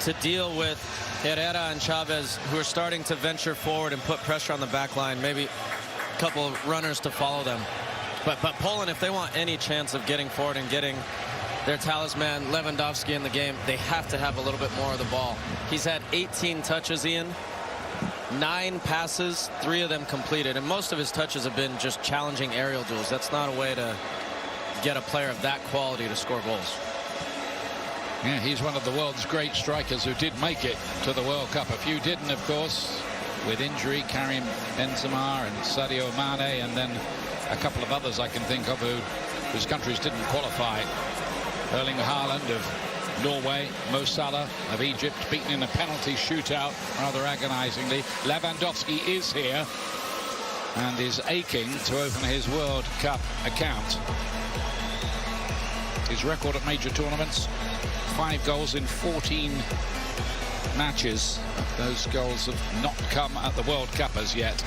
to deal with Herrera and Chavez, who are starting to venture forward and put pressure on the back line. Maybe a couple of runners to follow them. But Poland, if they want any chance of getting forward and getting their talisman Lewandowski in the game, they have to have a little bit more of the ball. He's had 18 touches, Ian. 9 passes, 3 of them completed, and most of his touches have been just challenging aerial duels. That's not a way to get a player of that quality to score goals. Yeah, he's one of the world's great strikers who did make it to the World Cup. A few didn't, of course, with injury. Karim Benzema and Sadio Mane, and then a couple of others I can think of whose countries didn't qualify. Erling Haaland of Norway, Mo Salah of Egypt, beaten in a penalty shootout rather agonizingly. Lewandowski is here and is aching to open his World Cup account. His record at major tournaments, 5 goals in 14 matches. Those goals have not come at the World Cup as yet.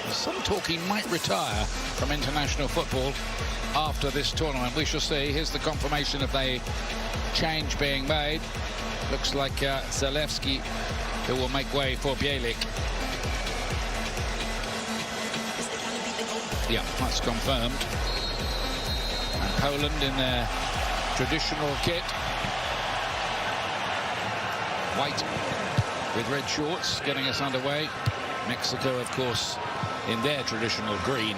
There's some talk he might retire from international football after this tournament. We shall see. Here's the confirmation of the change being made. Looks like Zalewski, who will make way for Bielik. Yeah, that's confirmed. And Poland in their traditional kit. White with red shorts, getting us underway. Mexico, of course, in their traditional green.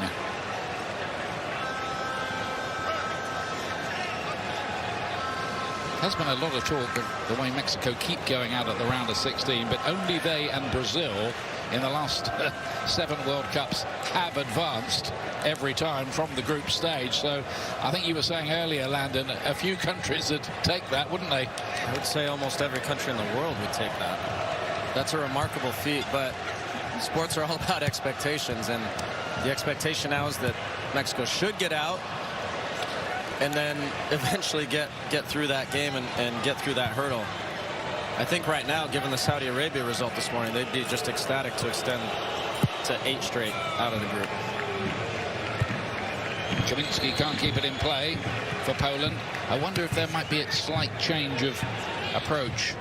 There's been a lot of talk of the way Mexico keep going out at the round of 16, but only they and Brazil in the last 7 World Cups have advanced every time from the group stage. So I think you were saying earlier, Landon, a few countries would take that, wouldn't they? I would say almost every country in the world would take that. That's a remarkable feat, but sports are all about expectations, and the expectation now is that Mexico should get out and then eventually get through that game and get through that hurdle. I think right now, given the Saudi Arabia result this morning, they'd be just ecstatic to extend to 8 straight out of the group. Kaminski can't keep it in play for Poland. I wonder if there might be a slight change of approach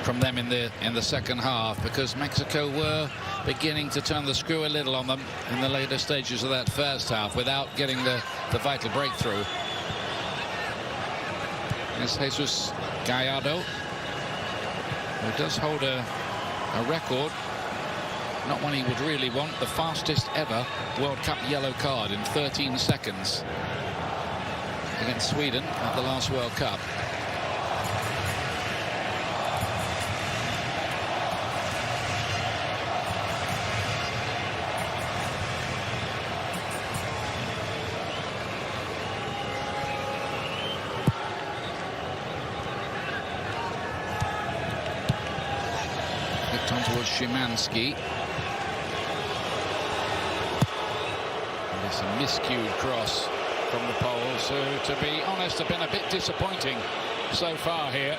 from them in the second half, because Mexico were beginning to turn the screw a little on them in the later stages of that first half without getting the vital breakthrough. There's Jesus Gallardo, who does hold a record, not one he would really want, the fastest ever World Cup yellow card in 13 seconds against Sweden at the last World Cup. On towards Szymanski. It's a miscued cross from the Poles, who, to be honest, have been a bit disappointing so far here.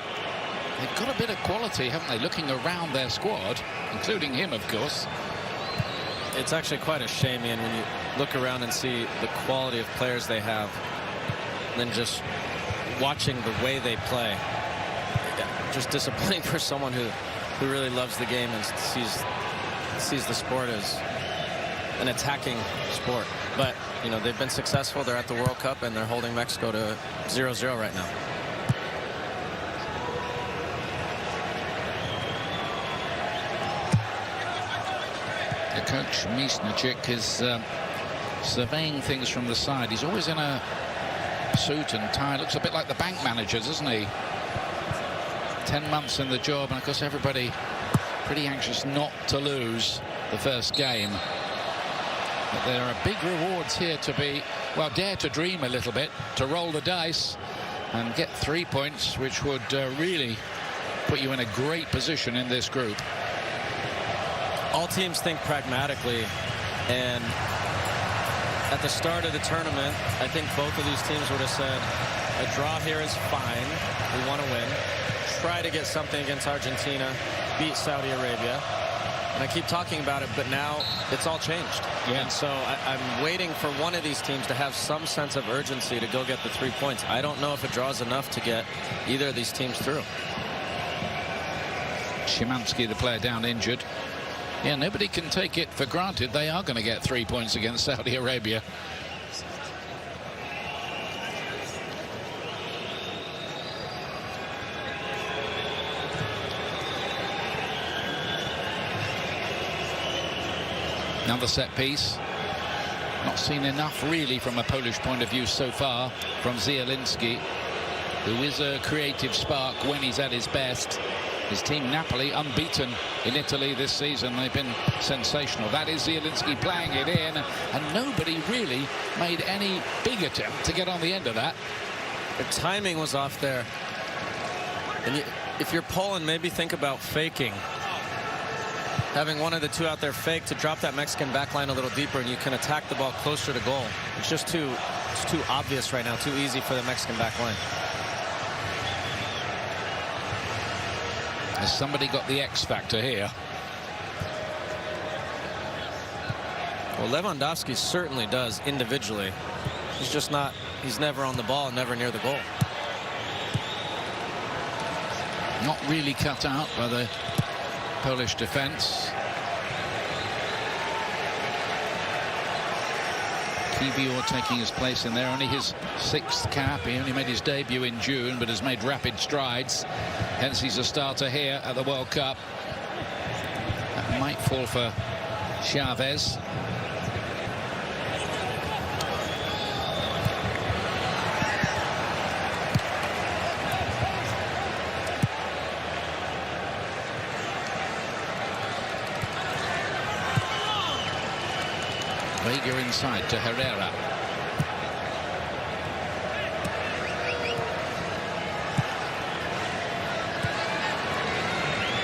They've got a bit of quality, haven't they, looking around their squad, including him, of course. It's actually quite a shame, Ian, when you look around and see the quality of players they have, and then just watching the way they play. Just disappointing for someone who really loves the game and sees the sport as an attacking sport. But, you know, they've been successful. They're at the World Cup, and they're holding Mexico to 0-0 right now. The coach, Misnicek, is surveying things from the side. He's always in a suit and tie. Looks a bit like the bank manager, doesn't he? 10 months in the job, and of course everybody pretty anxious not to lose the first game. But there are big rewards here to be, well, dare to dream a little bit, to roll the dice and get 3 points, which would really put you in a great position in this group. All teams think pragmatically, and at the start of the tournament, I think both of these teams would have said, a draw here is fine, we want to win. Try to get something against Argentina, beat Saudi Arabia. And I keep talking about it, but now it's all changed. Yeah. And so I'm waiting for one of these teams to have some sense of urgency to go get the 3 points. I don't know if a draw is enough to get either of these teams through. Szymanski, the player down injured. Yeah, nobody can take it for granted. They are going to get 3 points against Saudi Arabia. Another set piece. Not seen enough really from a Polish point of view so far from Zielinski, who is a creative spark when he's at his best. His team Napoli unbeaten in Italy this season. They've been sensational. That is Zielinski playing it in, and nobody really made any big attempt to get on the end of that. The timing was off there. And if you're Poland, maybe think about faking. Having one of the two out there fake to drop that Mexican backline a little deeper, and you can attack the ball closer to goal. It's just too obvious right now, too easy for the Mexican backline. Has somebody got the X factor here? Well, Lewandowski certainly does individually. He's just not, he's never on the ball, never near the goal. Not really cut out by the Polish defense. Kiwior taking his place in there, only his 6th cap. He only made his debut in June, but has made rapid strides. Hence he's a starter here at the World Cup. That might fall for Chavez. Vega inside to Herrera.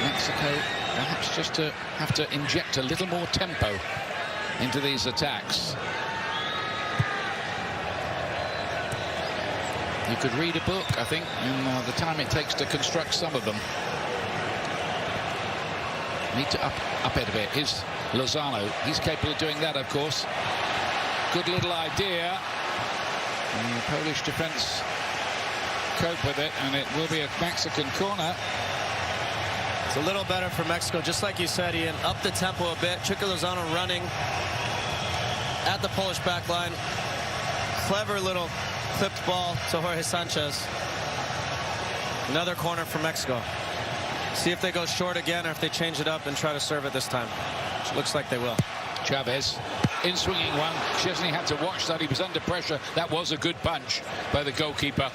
Mexico perhaps just to have to inject a little more tempo into these attacks. You could read a book, I think, in the time it takes to construct some of them. Need to up it a bit. Here's Lozano. He's capable of doing that, of course. Good little idea. And the Polish defense cope with it, and it will be a Mexican corner. It's a little better for Mexico, just like you said, Ian. Up the tempo a bit. Chucky Lozano running at the Polish back line. Clever little clipped ball to Jorge Sanchez. Another corner for Mexico. See if they go short again, or if they change it up and try to serve it this time. Which looks like they will. Chavez in swinging one. Chesney had to watch that. He was under pressure. That was a good punch by the goalkeeper.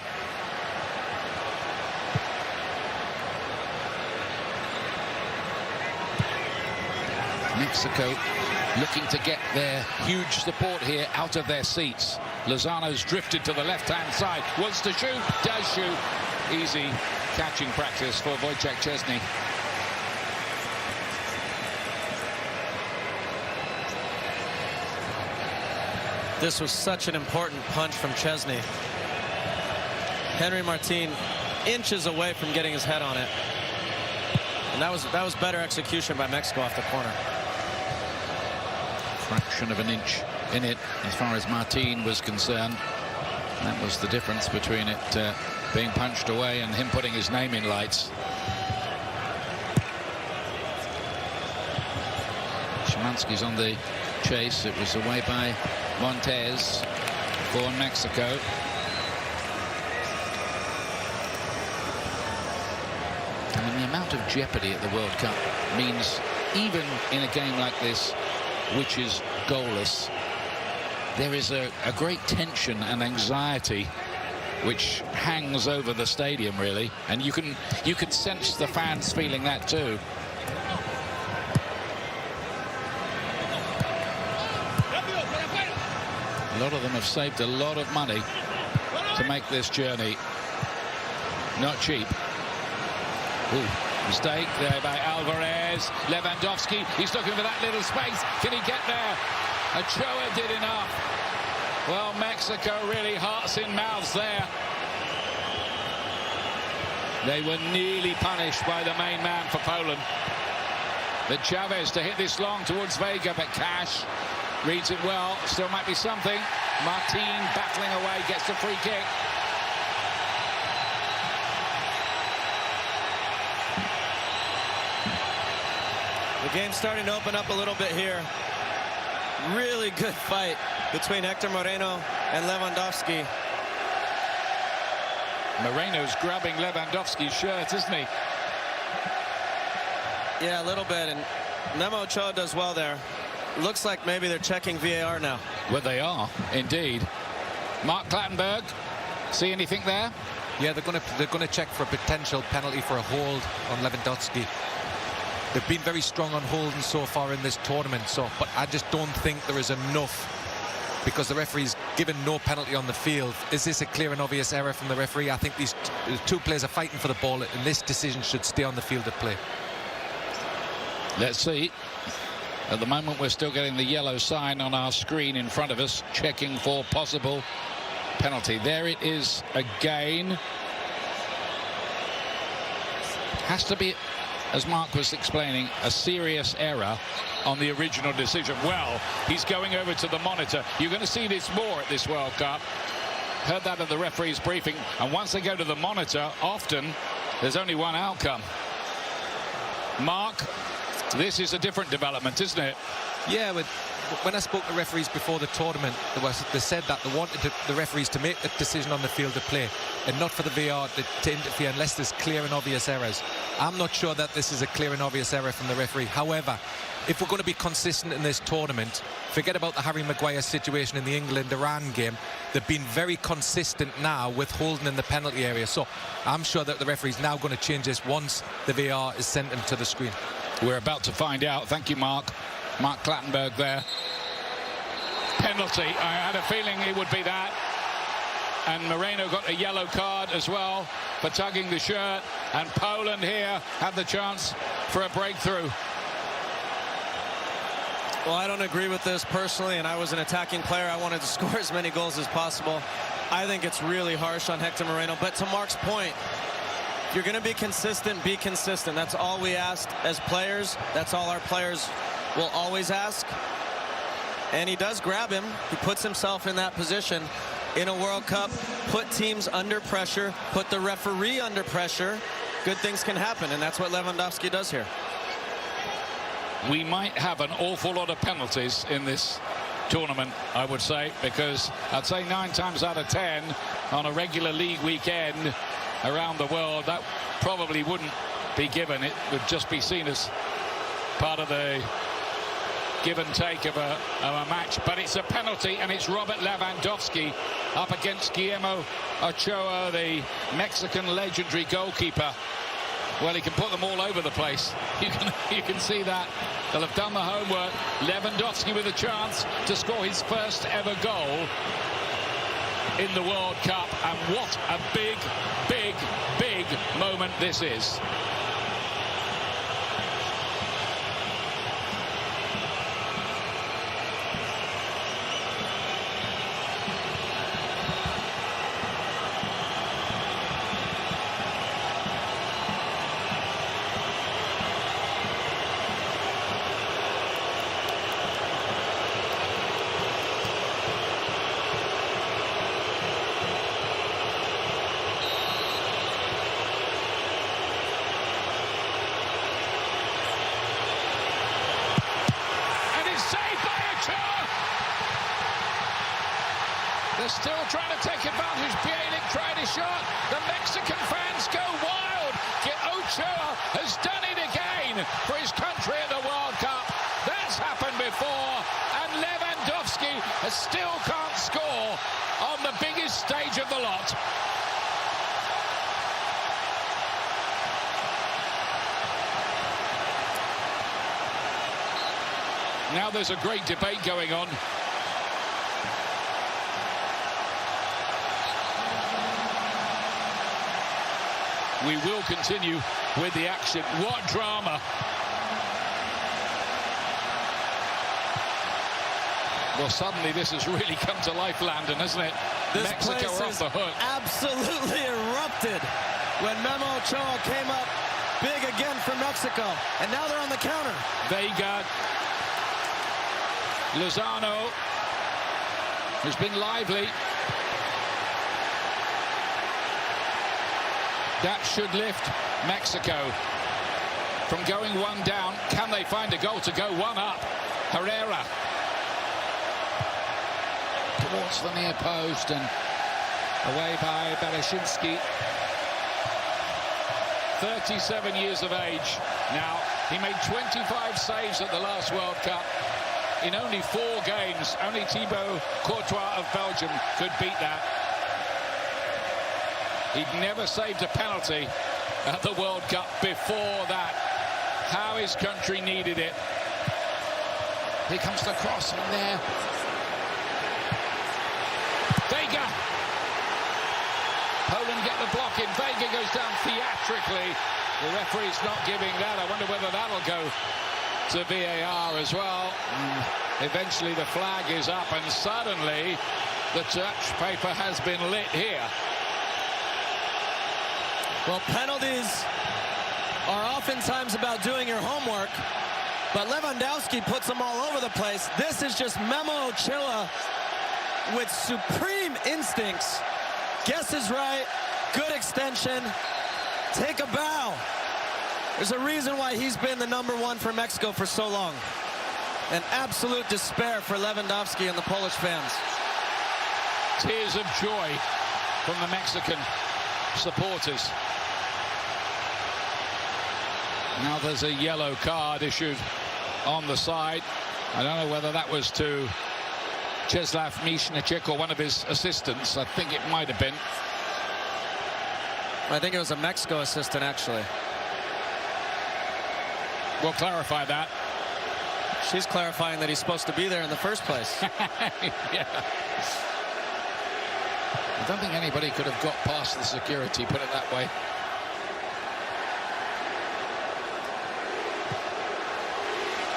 Mexico looking to get their huge support here out of their seats. Lozano's drifted to the left-hand side. Wants to shoot. Does shoot. Easy catching practice for Wojciech Szczesny. This was such an important punch from Szczesny. Henry Martin inches away from getting his head on it. And that was better execution by Mexico off the corner. Fraction of an inch in it as far as Martin was concerned. That was the difference between it being punched away and him putting his name in lights. Szymanski's on the chase. It was away by Montez for Mexico. And the amount of jeopardy at the World Cup means even in a game like this, which is goalless, there is a great tension and anxiety which hangs over the stadium, really, and you can sense the fans feeling that too. A lot of them have saved a lot of money to make this journey. Not cheap. Ooh, mistake there by Alvarez. Lewandowski, he's looking for that little space. Can he get there? Ochoa did enough. Well, Mexico really hearts in mouths there. They were nearly punished by the main man for Poland. But Chavez to hit this long towards Vega, but Cash reads it well. Still might be something. Martin battling away, gets the free kick. The game's starting to open up a little bit here. Really good fight between Hector Moreno and Lewandowski. Moreno's grabbing Lewandowski's shirt, isn't he? Yeah, a little bit, and Memo Ochoa does well there. Looks like maybe they're checking VAR now. Well, they are, indeed. Mark Clattenburg, see anything there? Yeah, they're gonna check for a potential penalty for a hold on Lewandowski. They've been very strong on holding so far in this tournament, but I just don't think there is enough, because the referee's given no penalty on the field. Is this a clear and obvious error from the referee? I think these two players are fighting for the ball, and this decision should stay on the field of play. Let's see. At the moment, we're still getting the yellow sign on our screen in front of us, checking for possible penalty. There it is again. Has to be, as Mark was explaining, a serious error on the original decision. Well, he's going over to the monitor. You're going to see this more at this World Cup. Heard that at the referee's briefing. And once they go to the monitor, often there's only one outcome. Mark, this is a different development, isn't it? Yeah, when I spoke to referees before the tournament, they said that they wanted the referees to make the decision on the field of play and not for the VAR to interfere unless there's clear and obvious errors. I'm not sure that this is a clear and obvious error from the referee. However, if we're going to be consistent in this tournament, forget about the Harry Maguire situation in the England-Iran game. They've been very consistent now with holding in the penalty area. So I'm sure that the referee's now going to change this once the VAR is sent into the screen. We're about to find out. Thank you, Mark. Mark Clattenburg there. Penalty. I had a feeling it would be that. And Moreno got a yellow card as well for tugging the shirt. And Poland here had the chance for a breakthrough. Well, I don't agree with this personally, and I was an attacking player. I wanted to score as many goals as possible. I think it's really harsh on Hector Moreno. But to Mark's point, if you're going to be consistent, be consistent. That's all we asked as players. That's all our players will always ask. And he does grab him. He puts himself in that position in a World Cup. Put teams under pressure. Put the referee under pressure. Good things can happen, and that's what Lewandowski does here. We might have an awful lot of penalties in this tournament, I would say, because I'd say 9 times out of 10 on a regular league weekend around the world, that probably wouldn't be given. It would just be seen as part of the give and take of a match. But it's a penalty, and it's Robert Lewandowski up against Guillermo Ochoa, the Mexican legendary goalkeeper. Well, he can put them all over the place. You can see that. They'll have done the homework. Lewandowski with a chance to score his first ever goal in the World Cup. And what a big, big, big moment this is. Still trying to take advantage. Bielik tried his shot. The Mexican fans go wild. Ochoa has done it again for his country at the World Cup. That's happened before. And Lewandowski still can't score on the biggest stage of the lot. Now there's a great debate going on. We will continue with the action. What drama. Well, suddenly this has really come to life, Landon, hasn't it? This Mexico are off the hook. Absolutely erupted when Memo Ochoa came up big again for Mexico. And now they're on the counter. Vega. Lozano has been lively. That should lift Mexico. from going one down. Can they find a goal to go one up? Herrera towards the near post and away by Bereshinski. 37 years of age now. He made 25 saves at the last World Cup. In only 4 games, only Thibaut Courtois of Belgium could beat that. He'd never saved a penalty at the World Cup before that. How his country needed it. Here comes the cross in there. Vega. Poland get the block in. Vega goes down theatrically. The referee's not giving that. I wonder whether that'll go to VAR as well. Eventually the flag is up and suddenly the touch paper has been lit here. Well, penalties are oftentimes about doing your homework, but Lewandowski puts them all over the place. This is just Memo Ochoa with supreme instincts. Guess is right, good extension, take a bow. There's a reason why he's been the #1 for Mexico for so long. An absolute despair for Lewandowski and the Polish fans. Tears of joy from the Mexican supporters. Now there's a yellow card issued on the side. I don't know whether that was to Czeslaw Michniczek or one of his assistants. I think it might have been. I think it was a Mexico assistant, actually. We'll clarify that. She's clarifying that he's supposed to be there in the first place. Yeah. I don't think anybody could have got past the security, put it that way.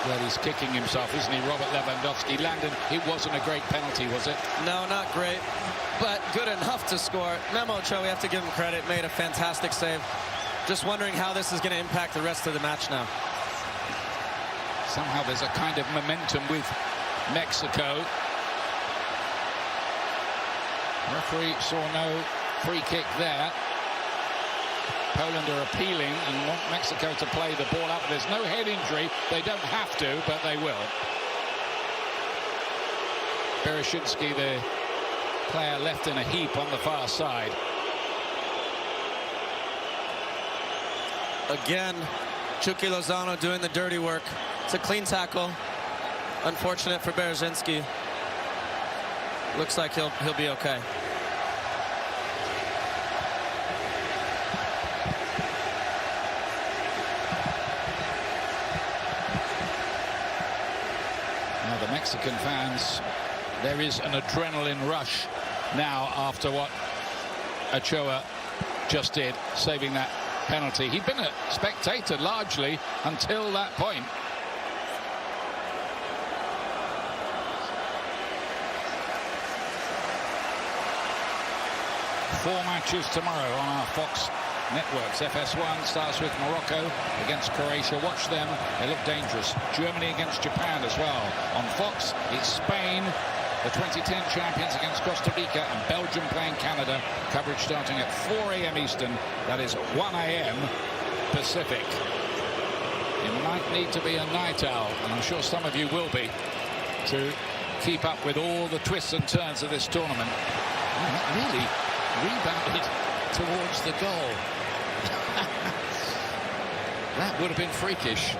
Well, he's kicking himself, isn't he, Robert Lewandowski? Landon, it wasn't a great penalty, was it? No, not great, but good enough to score. Memo Ochoa, we have to give him credit, made a fantastic save. Just wondering how this is going to impact the rest of the match now. Somehow there's a kind of momentum with Mexico. Referee saw no free kick there. Poland are appealing and want Mexico to play the ball up. There's no head injury. They don't have to, but they will. Bereshinski, the player left in a heap on the far side. Again, Chucky Lozano doing the dirty work. It's a clean tackle. Unfortunate for Bereshinski. Looks like he'll be okay. Now the Mexican fans, there is an adrenaline rush now after what Ochoa just did, saving that penalty. He'd been a spectator largely until that point. Four matches tomorrow on our Fox networks. FS1 starts with Morocco against Croatia. Watch them. They look dangerous. Germany against Japan as well. On Fox, it's Spain, the 2010 champions, against Costa Rica, and Belgium playing Canada. Coverage starting at 4 a.m. Eastern. That is 1 a.m. Pacific. You might need to be a night owl, and I'm sure some of you will be, to keep up with all the twists and turns of this tournament. Oh, that really rebounded towards the goal. That would have been freakish.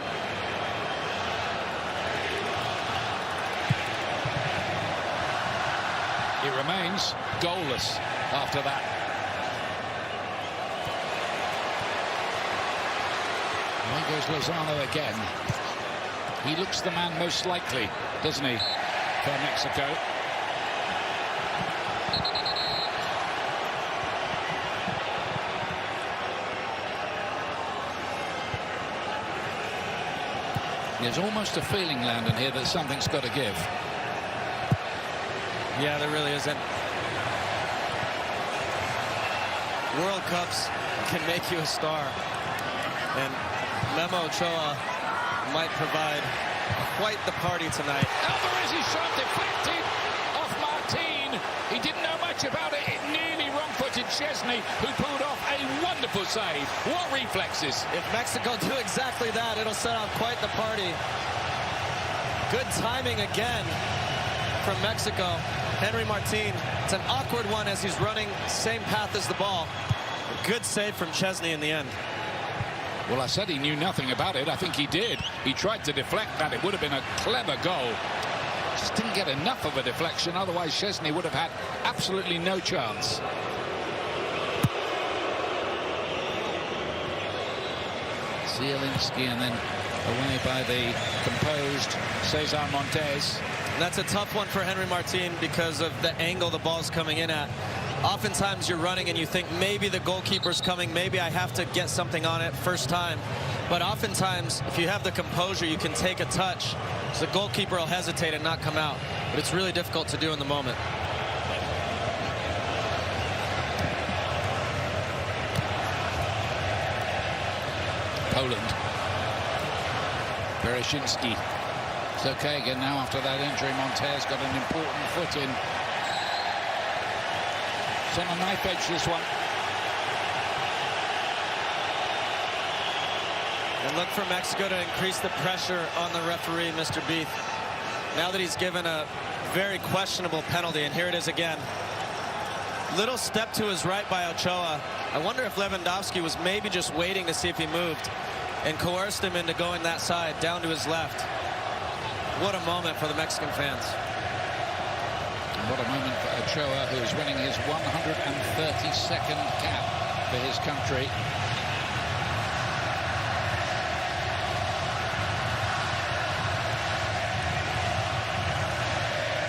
It remains goalless after that. There goes Lozano again. He looks the man most likely, doesn't he, for Mexico? There's almost a feeling, Landon, here that something's got to give. Yeah, there really isn't. World Cups can make you a star. And Memo Ochoa might provide quite the party tonight. Alvarez's shot deflected off Martin. Green. He didn't know much about it. It nearly wrong-footed Szczesny, who pulled off a wonderful save. What reflexes. If Mexico do exactly that, it'll set off quite the party. Good timing again from Mexico. Henry Martin. It's an awkward one as he's running same path as the ball. A good save from Szczesny in the end. Well, I said he knew nothing about it. I think he did. He tried to deflect that. It would have been a clever goal. Just didn't get enough of a deflection. Otherwise, Szczesny would have had absolutely no chance. Zielinski and then away by the composed Cesar Montes. And that's a tough one for Henry Martin because of the angle the ball's coming in at. Oftentimes you're running and you think maybe the goalkeeper's coming, maybe I have to get something on it first time. But oftentimes, if you have the composure, you can take a touch. So the goalkeeper will hesitate and not come out. But it's really difficult to do in the moment. Poland. Bereshinski. It's okay again now after that injury. Montes got an important foot in. It's on a knife edge, this one. And look for Mexico to increase the pressure on the referee, Mr. Beath. Now that he's given a very questionable penalty, and here it is again. Little step to his right by Ochoa. I wonder if Lewandowski was maybe just waiting to see if he moved and coerced him into going that side, down to his left. What a moment for the Mexican fans. What a moment for Ochoa, who is winning his 132nd cap for his country.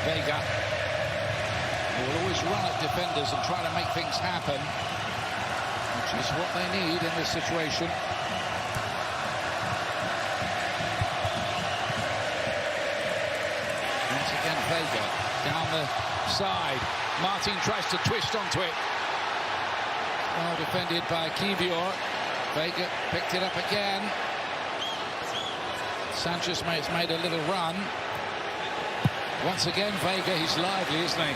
Vega will always run at defenders and try to make things happen, which is what they need in this situation. Once again, Vega down the side. Martin tries to twist onto it. Well defended by Kivior. Vega picked it up again. Sanchez has made a little run. Once again, Vega, he's lively, isn't he?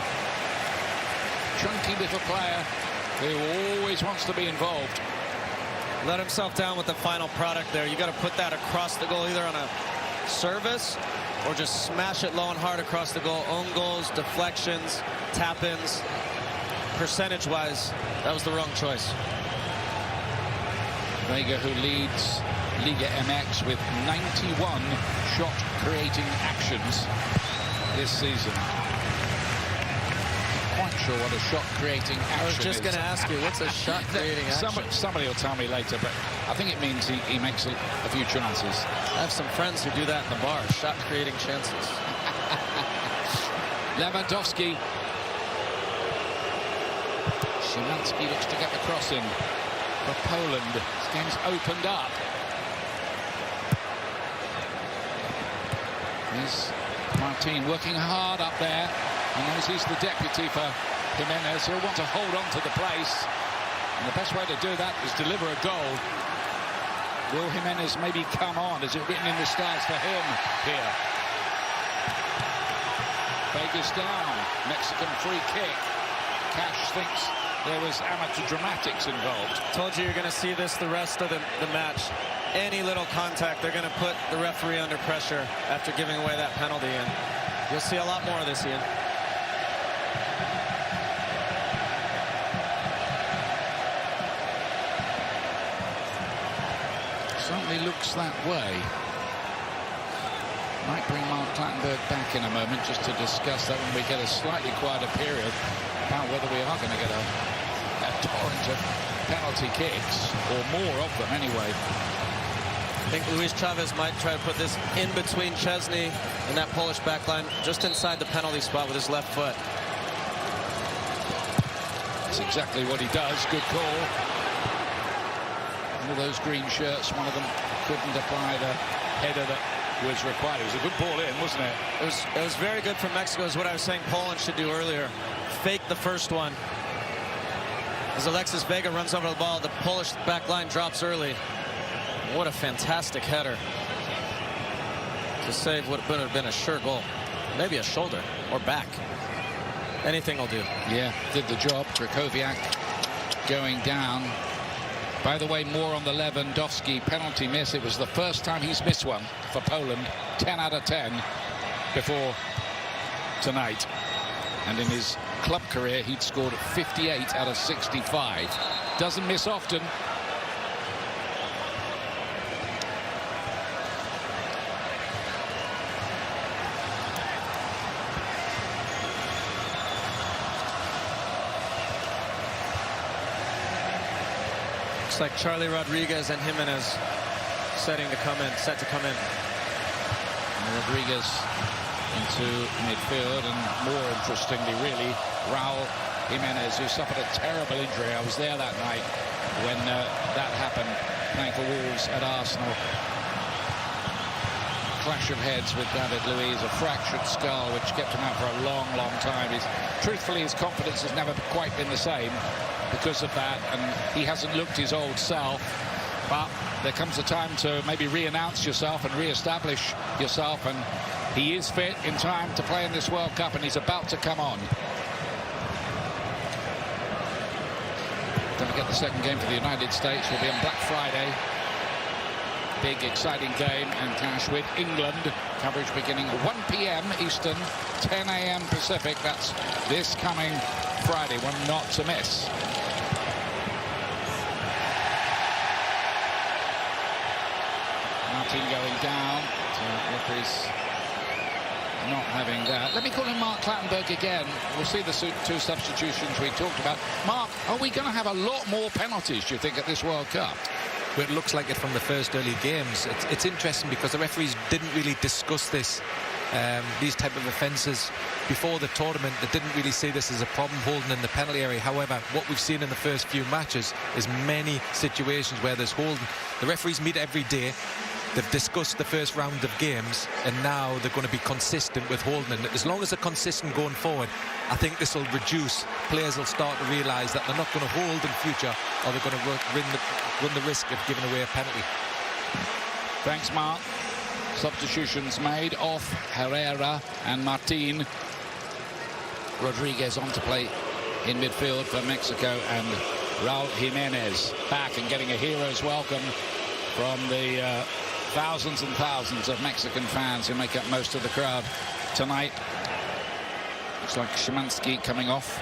Chunky little player who always wants to be involved. Let himself down with the final product there. You got to put that across the goal, either on a service or just smash it low and hard across the goal. Own goals, deflections, tap-ins. Percentage-wise, that was the wrong choice. Vega, who leads Liga MX with 91 shot-creating actions this season. Not quite sure what a shot-creating action is. I was just going to ask you, what's a shot-creating action? Somebody will tell me later, but I think it means he makes a few chances. I have some friends who do that in the bar, shot-creating chances. Lewandowski. Szymanski looks to get the cross in for Poland. This game's opened up. Here's Martin working hard up there. He knows he's the deputy for Jimenez. He'll want to hold on to the place. And the best way to do that is deliver a goal. Will Jimenez maybe come on? Is it written in the stars for him here? Vega's down. Mexican free kick. Cash thinks there was amateur dramatics involved. Told you you're going to see this the rest of the match. Any little contact, they're going to put the referee under pressure after giving away that penalty. And you'll see a lot more of this, Ian. Certainly looks that way. Might bring Mark Clattenburg back in a moment just to discuss that when we get a slightly quieter period about whether we are going to get a torrent of penalty kicks, or more of them anyway. I think Luis Chavez might try to put this in between Szczesny and that Polish backline, just inside the penalty spot with his left foot. That's exactly what he does. Good call. All those green shirts, one of them couldn't apply the header that was required. It was a good ball in, wasn't it? It was very good from Mexico, is what I was saying Poland should do earlier. Fake the first one. As Alexis Vega runs over the ball, the Polish back line drops early. What a fantastic header. To save what would have been a sure goal. Maybe a shoulder or back. Anything will do. Yeah, did the job. Krychowiak going down. By the way, more on the Lewandowski penalty miss. It was the first time he's missed one for Poland. 10 out of 10 before tonight. And in his club career, he'd scored 58 out of 65. Doesn't miss often. Looks like Charlie Rodriguez and Jimenez set to come in. And Rodriguez into midfield, and more interestingly, really, Raul Jimenez, who suffered a terrible injury. I was there that night when that happened, playing for Wolves at Arsenal. Clash of heads with David Luiz, a fractured skull, which kept him out for a long, long time. Truthfully, his confidence has never quite been the same because of that, and he hasn't looked his old self. But there comes a time to maybe re-announce yourself and re-establish yourself, and he is fit in time to play in this World Cup, and he's about to come on. Don't forget, the second game for the United States will be on Black Friday. Big, exciting game, and clash with England. Coverage beginning 1 p.m. Eastern, 10 a.m. Pacific. That's this coming Friday, one not to miss. Martin going down. Referee's not having that. Let me call in Mark Clattenburg again. We'll see the two substitutions we talked about. Mark, are we going to have a lot more penalties, do you think, at this World Cup? Well, it looks like it from the first early games. It's interesting because the referees didn't really discuss this, these type of offences before the tournament. They didn't really see this as a problem, holding in the penalty area. However, what we've seen in the first few matches is many situations where there's holding. The referees meet every day. They've discussed the first round of games, and now they're going to be consistent with holding. And as long as they're consistent going forward, I think this will reduce. Players will start to realise that they're not going to hold in future, or they're going to run the risk of giving away a penalty. Thanks, Mark. Substitutions made off Herrera and Martin. Rodriguez on to play in midfield for Mexico, and Raul Jimenez back and getting a hero's welcome from the thousands and thousands of Mexican fans who make up most of the crowd tonight. Looks like Szymanski coming off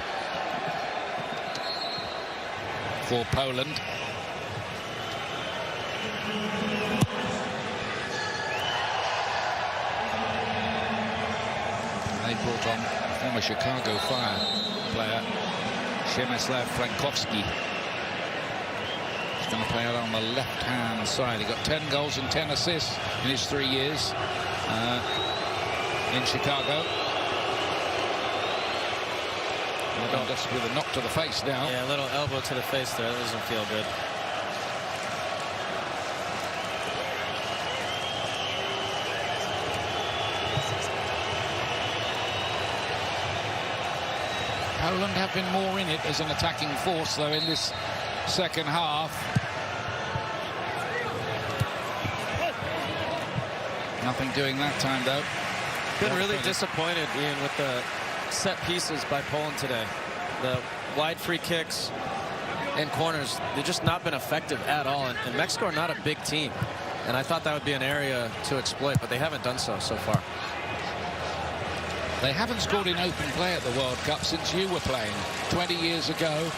for Poland. They brought on former Chicago Fire player Przemysław Frankowski. He's going to play out on the left-hand side. He got 10 goals and 10 assists in his 3 years in Chicago. Just with a knock to the face now. Yeah, a little elbow to the face there. That doesn't feel good. Poland have been more in it as an attacking force, though, in this second half. Nothing doing that time, though. Been really disappointed, Ian, with the set pieces by Poland today. The wide free kicks and corners, they've just not been effective at all. And Mexico are not a big team. And I thought that would be an area to exploit, but they haven't done so far. They haven't scored in open play at the World Cup since you were playing 20 years ago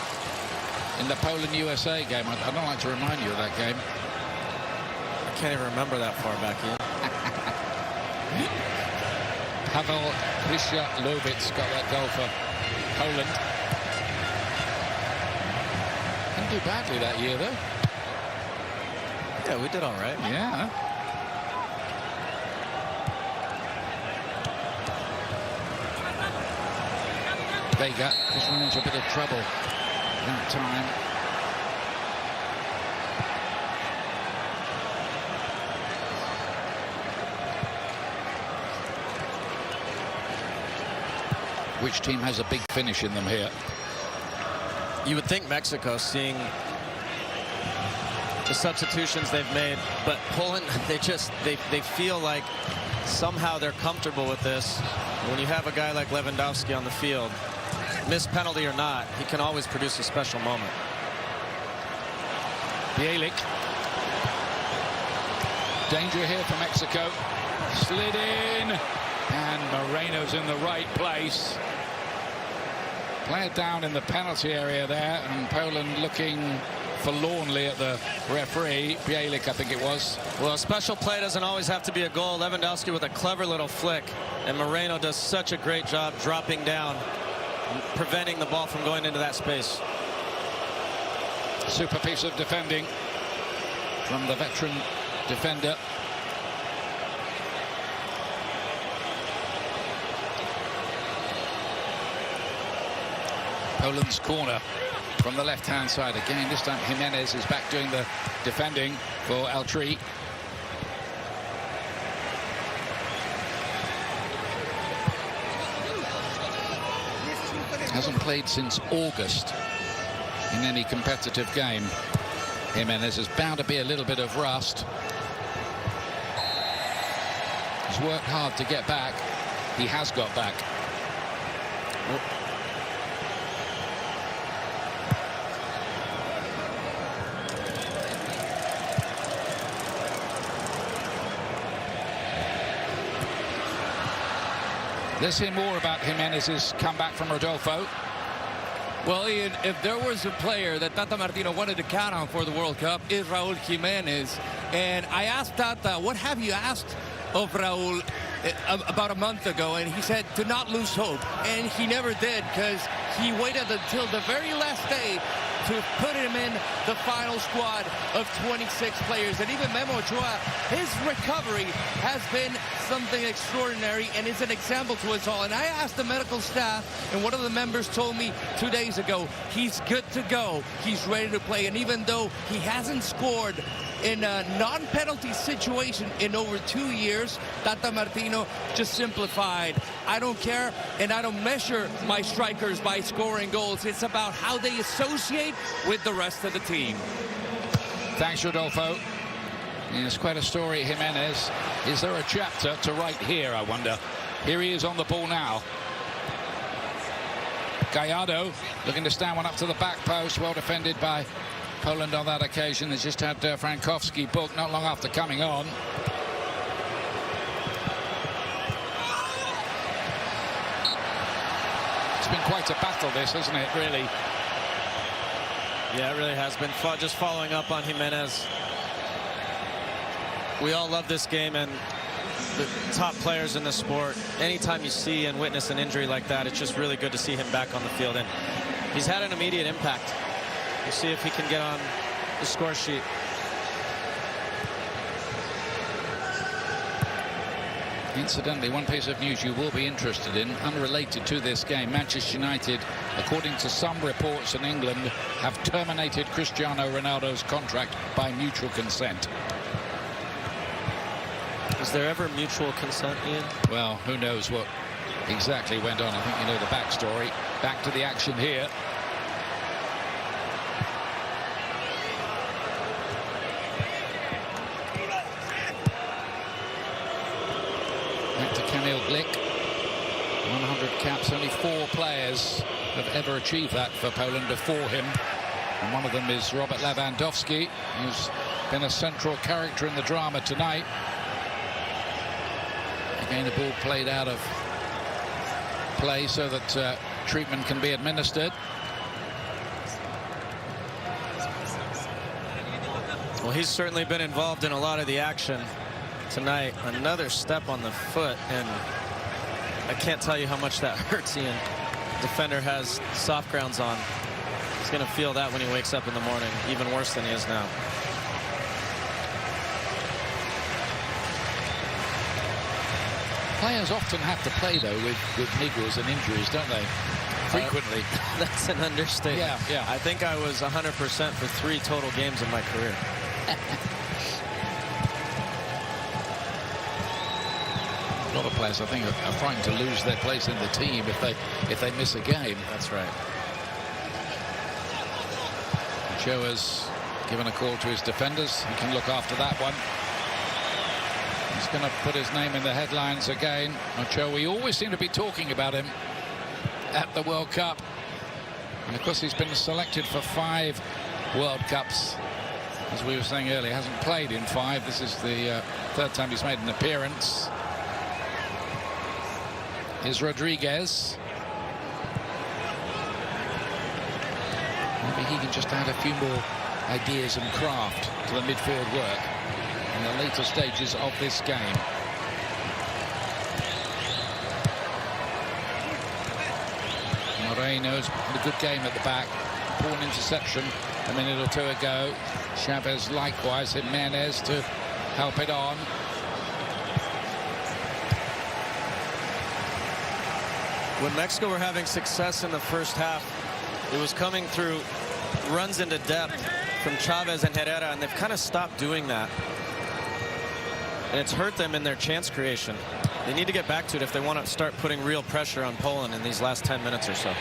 in the Poland-USA game. I don't like to remind you of that game. I can't even remember that far back, Ian. Pavel Krychowiak got that goal for Poland. Didn't do badly that year, though. Yeah, we did all right. Yeah. Vega just ran into a bit of trouble that time. Which team has a big finish in them here? You would think Mexico, seeing the substitutions they've made, but Poland, they feel like somehow they're comfortable with this. When you have a guy like Lewandowski on the field, missed penalty or not, he can always produce a special moment. Bielik. Danger here for Mexico. Slid in, and Moreno's in the right place. Play it down in the penalty area there, and Poland looking forlornly at the referee. Bielik, I think it was. Well, a special play doesn't always have to be a goal. Lewandowski with a clever little flick, and Moreno does such a great job dropping down, preventing the ball from going into that space. Super piece of defending from the veteran defender. Poland's corner from the left-hand side again. This time Jimenez is back doing the defending for Altri. Hasn't played since August in any competitive game. Jimenez is bound to be a little bit of rust. He's worked hard to get back. He has got back. Let's hear more about Jimenez's comeback from Rodolfo. Well, Ian, if there was a player that Tata Martino wanted to count on for the World Cup, is Raúl Jiménez. And I asked Tata, what have you asked of Raúl about a month ago? And he said to not lose hope. And he never did, because he waited until the very last day to put him in the final squad of 26 players. And even Memo Ochoa, his recovery has been something extraordinary and is an example to us all. And I asked the medical staff, and one of the members told me 2 days ago, he's good to go. He's ready to play. And even though he hasn't scored in a non-penalty situation in over 2 years, Tata Martino just simplified. I don't care, and I don't measure my strikers by scoring goals. It's about how they associate with the rest of the team. Thanks, Rodolfo. It's quite a story, Jimenez. Is there a chapter to write here, I wonder? Here he is on the ball now. Gallardo looking to stand one up to the back post. Well defended by Poland on that occasion. They just had Frankowski booked not long after coming on. It's been quite a battle, this, hasn't it, really? Yeah, it really has been. Just following up on Jimenez. We all love this game, and the top players in the sport, anytime you see and witness an injury like that, it's just really good to see him back on the field. And he's had an immediate impact. We'll see if he can get on the score sheet. Incidentally, one piece of news you will be interested in, unrelated to this game. Manchester United, according to some reports in England, have terminated Cristiano Ronaldo's contract by mutual consent. Is there ever mutual consent, Ian? Well, who knows what exactly went on. I think you know the backstory. Back to the action here. Back to Kamil Glik. 100 caps. Only 4 players have ever achieved that for Poland before him. And one of them is Robert Lewandowski, who's been a central character in the drama tonight. Again, the ball played out of play so that treatment can be administered. Well, he's certainly been involved in a lot of the action tonight. Another step on the foot, and I can't tell you how much that hurts, Ian. The defender has soft grounds on. He's going to feel that when he wakes up in the morning, even worse than he is now. Players often have to play, though, with niggles and injuries, don't they? Frequently. That's an understatement. Yeah. I think I was 100% for 3 total games in my career. A lot of players, I think, are frightened to lose their place in the team if they miss a game. That's right. Ochoa's given a call to his defenders. He can look after that one. He's going to put his name in the headlines again. Ochoa, we always seem to be talking about him at the World Cup. And of course, he's been selected for 5 World Cups. As we were saying earlier, hasn't played in 5. This is the 3rd time he's made an appearance. Here's Rodriguez. Maybe he can just add a few more ideas and craft to the midfield work in the later stages of this game. Moreno's had a good game at the back. Poor interception a minute or 2 ago. Chavez likewise. Jimenez to help it on. When Mexico were having success in the first half, it was coming through runs into depth from Chavez and Herrera, and they've kind of stopped doing that. And it's hurt them in their chance creation. They need to get back to it if they want to start putting real pressure on Poland in these last 10 minutes or so.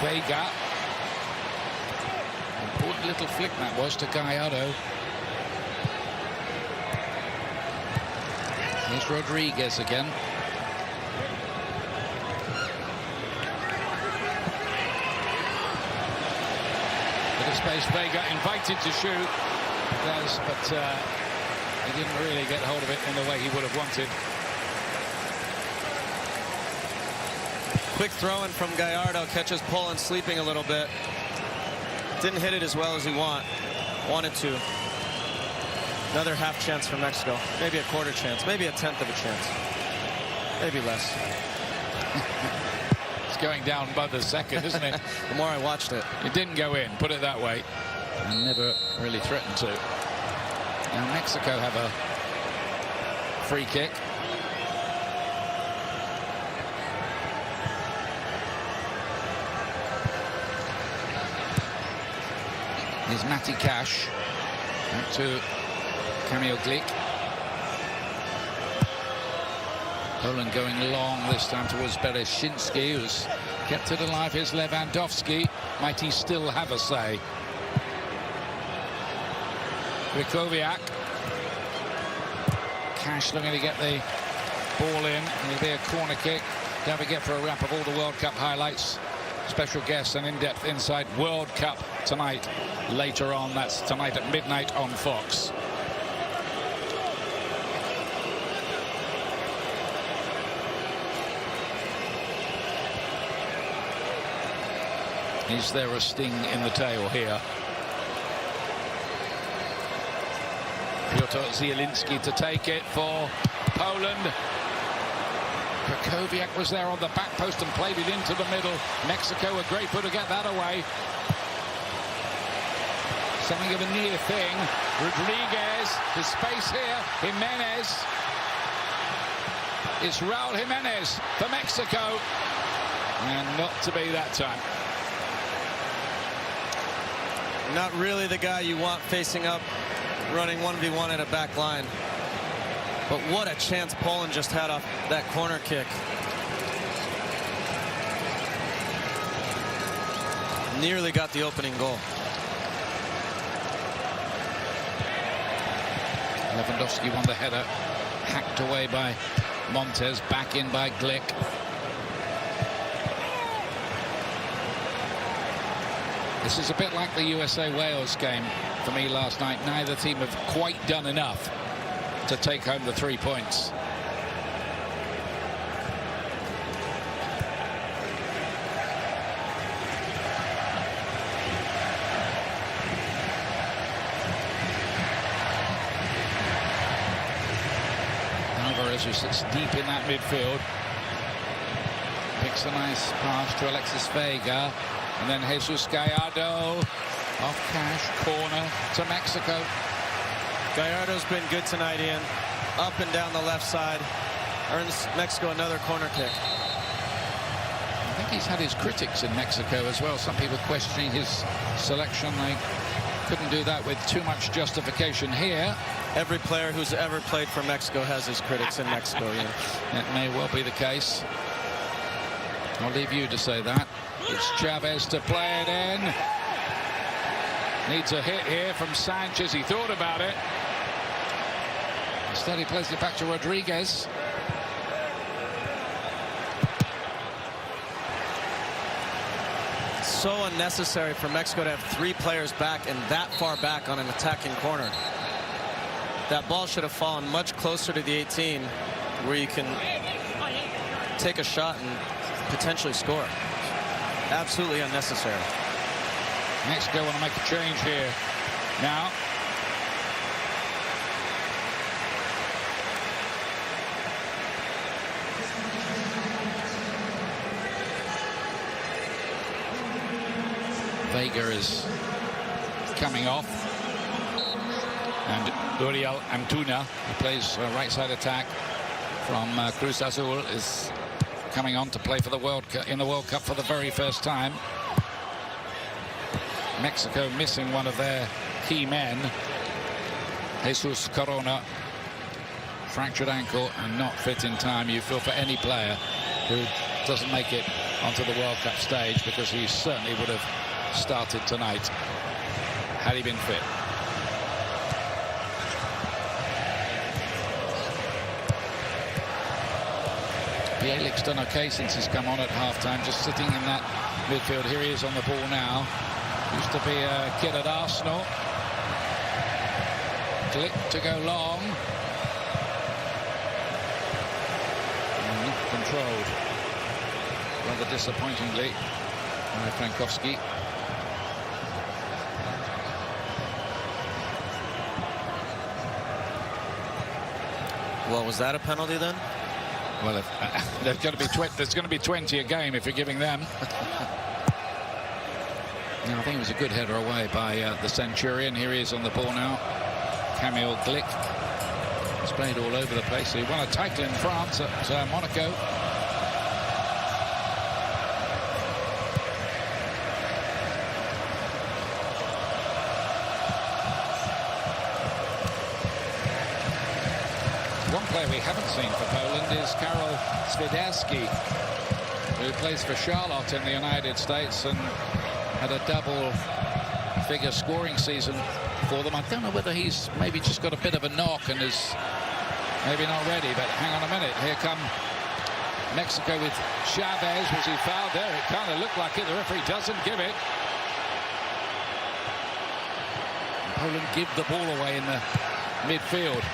Vega. Important little flick that was to Gallardo. Here's Rodriguez again. Bit of space. Vega invited to shoot. Does, but he didn't really get hold of it in the way he would have wanted. Quick throw in from Gallardo, catches Poland sleeping a little bit. Didn't hit it as well as he wanted to. Another half chance for Mexico. Maybe a quarter chance, maybe a 1/10 of a chance. Maybe less. It's going down by the second, isn't it? The more I watched it. It didn't go in, put it that way. And never really threatened to. Now Mexico have a free kick. Here's Matty Cash. Back to Kamil Glik. Poland going long this time towards Bereszyński, who's kept it alive. Here's Lewandowski. Might he still have a say? Krychowiak. Cash looking to get the ball in. It'll be a corner kick. Don't forget, for a wrap of all the World Cup highlights, special guests and in-depth inside World Cup tonight. Later on, that's tonight at midnight on Fox. Is there a sting in the tail here? Piotr Zielinski to take it for Poland. Krychowiak was there on the back post and played it into the middle. Mexico were grateful to get that away. Something of a near thing. Rodriguez, the space here. Jimenez. It's Raul Jimenez for Mexico. And not to be that time. Not really the guy you want facing up, running 1v1 at a back line. But what a chance Poland just had off that corner kick. Nearly got the opening goal. Lewandowski won the header, hacked away by Montes, back in by Glik. This is a bit like the USA-Wales game for me last night. Neither team have quite done enough to take home the 3 points. Alvarez, who sits deep in that midfield, picks a nice pass to Alexis Vega. And then Jesus Gallardo off Cash, corner to Mexico. Gallardo's been good tonight, Ian. Up and down the left side. Earns Mexico another corner kick. I think he's had his critics in Mexico as well. Some people questioning his selection. They couldn't do that with too much justification here. Every player who's ever played for Mexico has his critics in Mexico, Ian. It may well be the case. I'll leave you to say that. It's Chavez to play it in. Needs a hit here from Sanchez. He thought about it. Instead, he plays it back to Rodriguez. so unnecessary for Mexico to have 3 players back and that far back on an attacking corner. That ball should have fallen much closer to the 18, where you can take a shot and potentially score. Absolutely unnecessary. Mexico want to make a change here now. Vega is coming off, and Uriel Antuna, who plays right side attack from Cruz Azul, is coming on to play for the World Cup, in the World Cup for the very first time. Mexico missing one of their key men, Jesus Corona, fractured ankle and not fit in time. You feel for any player who doesn't make it onto the World Cup stage, because he certainly would have started tonight had he been fit. Bielik's done okay since he's come on at halftime, just sitting in that midfield. Here he is on the ball now. Used to be a kid at Arsenal. Click to go long. And controlled rather disappointingly by Frankowski. Well, was that a penalty then? Well, if, there's going to be 20 a game if you're giving them. No, I think it was a good header away by the Centurion. Here he is on the ball now. Camille Glick. He's played all over the place. He won a title in France at Monaco. One player we haven't seen for Poland is Karol Swiderski, who plays for Charlotte in the United States and had a double-figure scoring season for them. I don't know whether he's maybe just got a bit of a knock and is maybe not ready, but hang on a minute. Here come Mexico with Chavez. Was he fouled there? It kind of looked like it. The referee doesn't give it. Poland give the ball away in the midfield.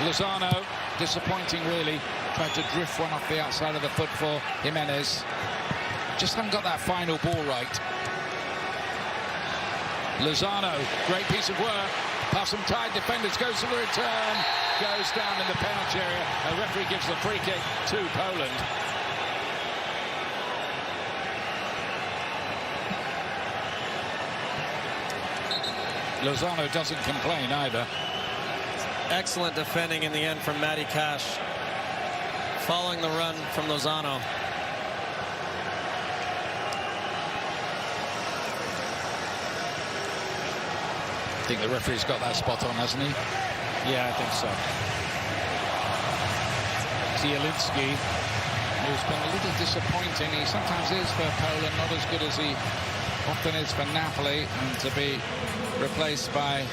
Lozano, disappointing really. Tried to drift one off the outside of the foot for Jimenez. Just haven't got that final ball right. Lozano, great piece of work. Past some tight defenders, goes to the return. Goes down in the penalty area. The referee gives the free kick to Poland. Lozano doesn't complain either. Excellent defending in the end from Matty Cash, following the run from Lozano. I think the referee's got that spot on, hasn't he? Yeah, I think so. Zielinski, who's been a little disappointing. He sometimes is for Poland, not as good as he often is for Napoli, and to be replaced by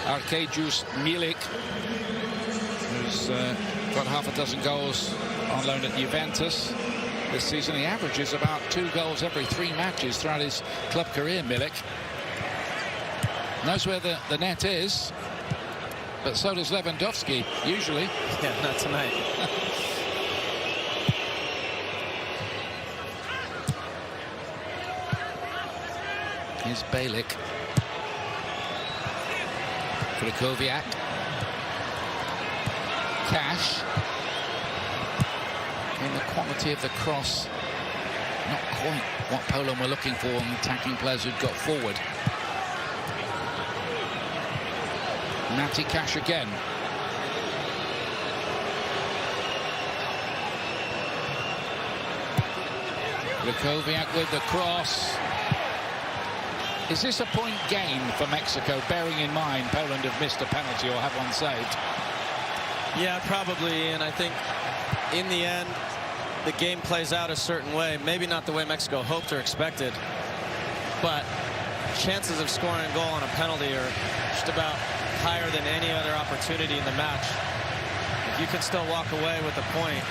Arkadiusz Milik, who's got half a dozen goals on loan at Juventus this season. He averages about 2 goals every 3 matches throughout his club career, Milik. Knows where the net is, but so does Lewandowski, usually. Yeah, not tonight. Here's Bielik. Krychowiak. Cash. In the quality of the cross, not quite what Poland were looking for in attacking players who'd got forward. Matty Cash again. Krychowiak with the cross. Is this a point gain for Mexico, bearing in mind Poland have missed a penalty or have one saved? Yeah, probably, and I think in the end the game plays out a certain way. Maybe not the way Mexico hoped or expected, but chances of scoring a goal on a penalty are just about higher than any other opportunity in the match. If you can still walk away with a point,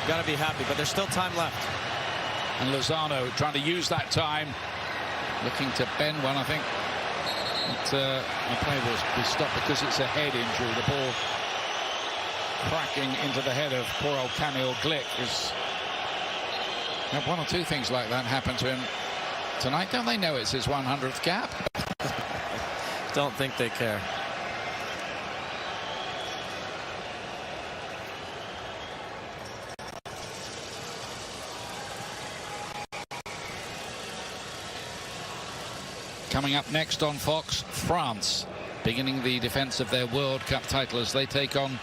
Got to be happy, but there's still time left. And Lozano trying to use that time, looking to bend one, I think. But the play will be stopped because it's a head injury. The ball cracking into the head of poor old Kamil Glik. Is one or two things like that happen to him tonight. Don't they know it's his 100th cap? Don't think they care. Coming up next on Fox, France beginning the defense of their World Cup title as they take on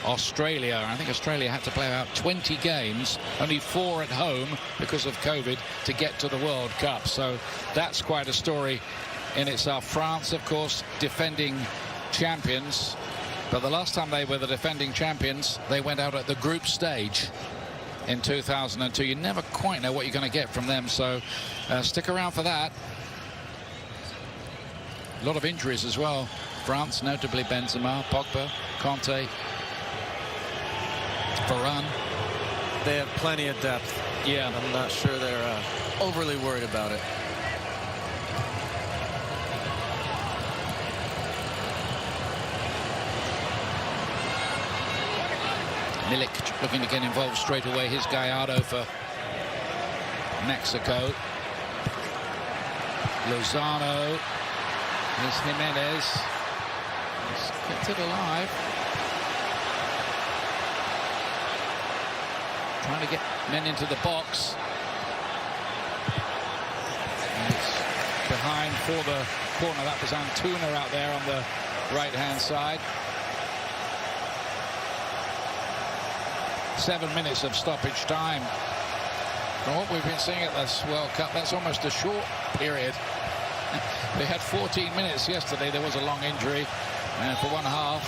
Australia. I think Australia had to play about 20 games, only 4 at home because of COVID, to get to the World Cup. So that's quite a story in itself. France, of course, defending champions. But the last time they were the defending champions, they went out at the group stage in 2002. You never quite know what you're going to get from them. So stick around for that. A lot of injuries as well. France, notably Benzema, Pogba, Conte, Varane. They have plenty of depth. Yeah. I'm not sure they're overly worried about it. Milik looking to get involved straight away. Here's Gallardo for Mexico. Lozano. Here's Jimenez. He's kept it alive. Trying to get men into the box. And it's behind for the corner. That was Antuna out there on the right-hand side. 7 minutes of stoppage time. From what we've been seeing at this World Cup, that's almost a short period. They had 14 minutes yesterday. There was a long injury for one half.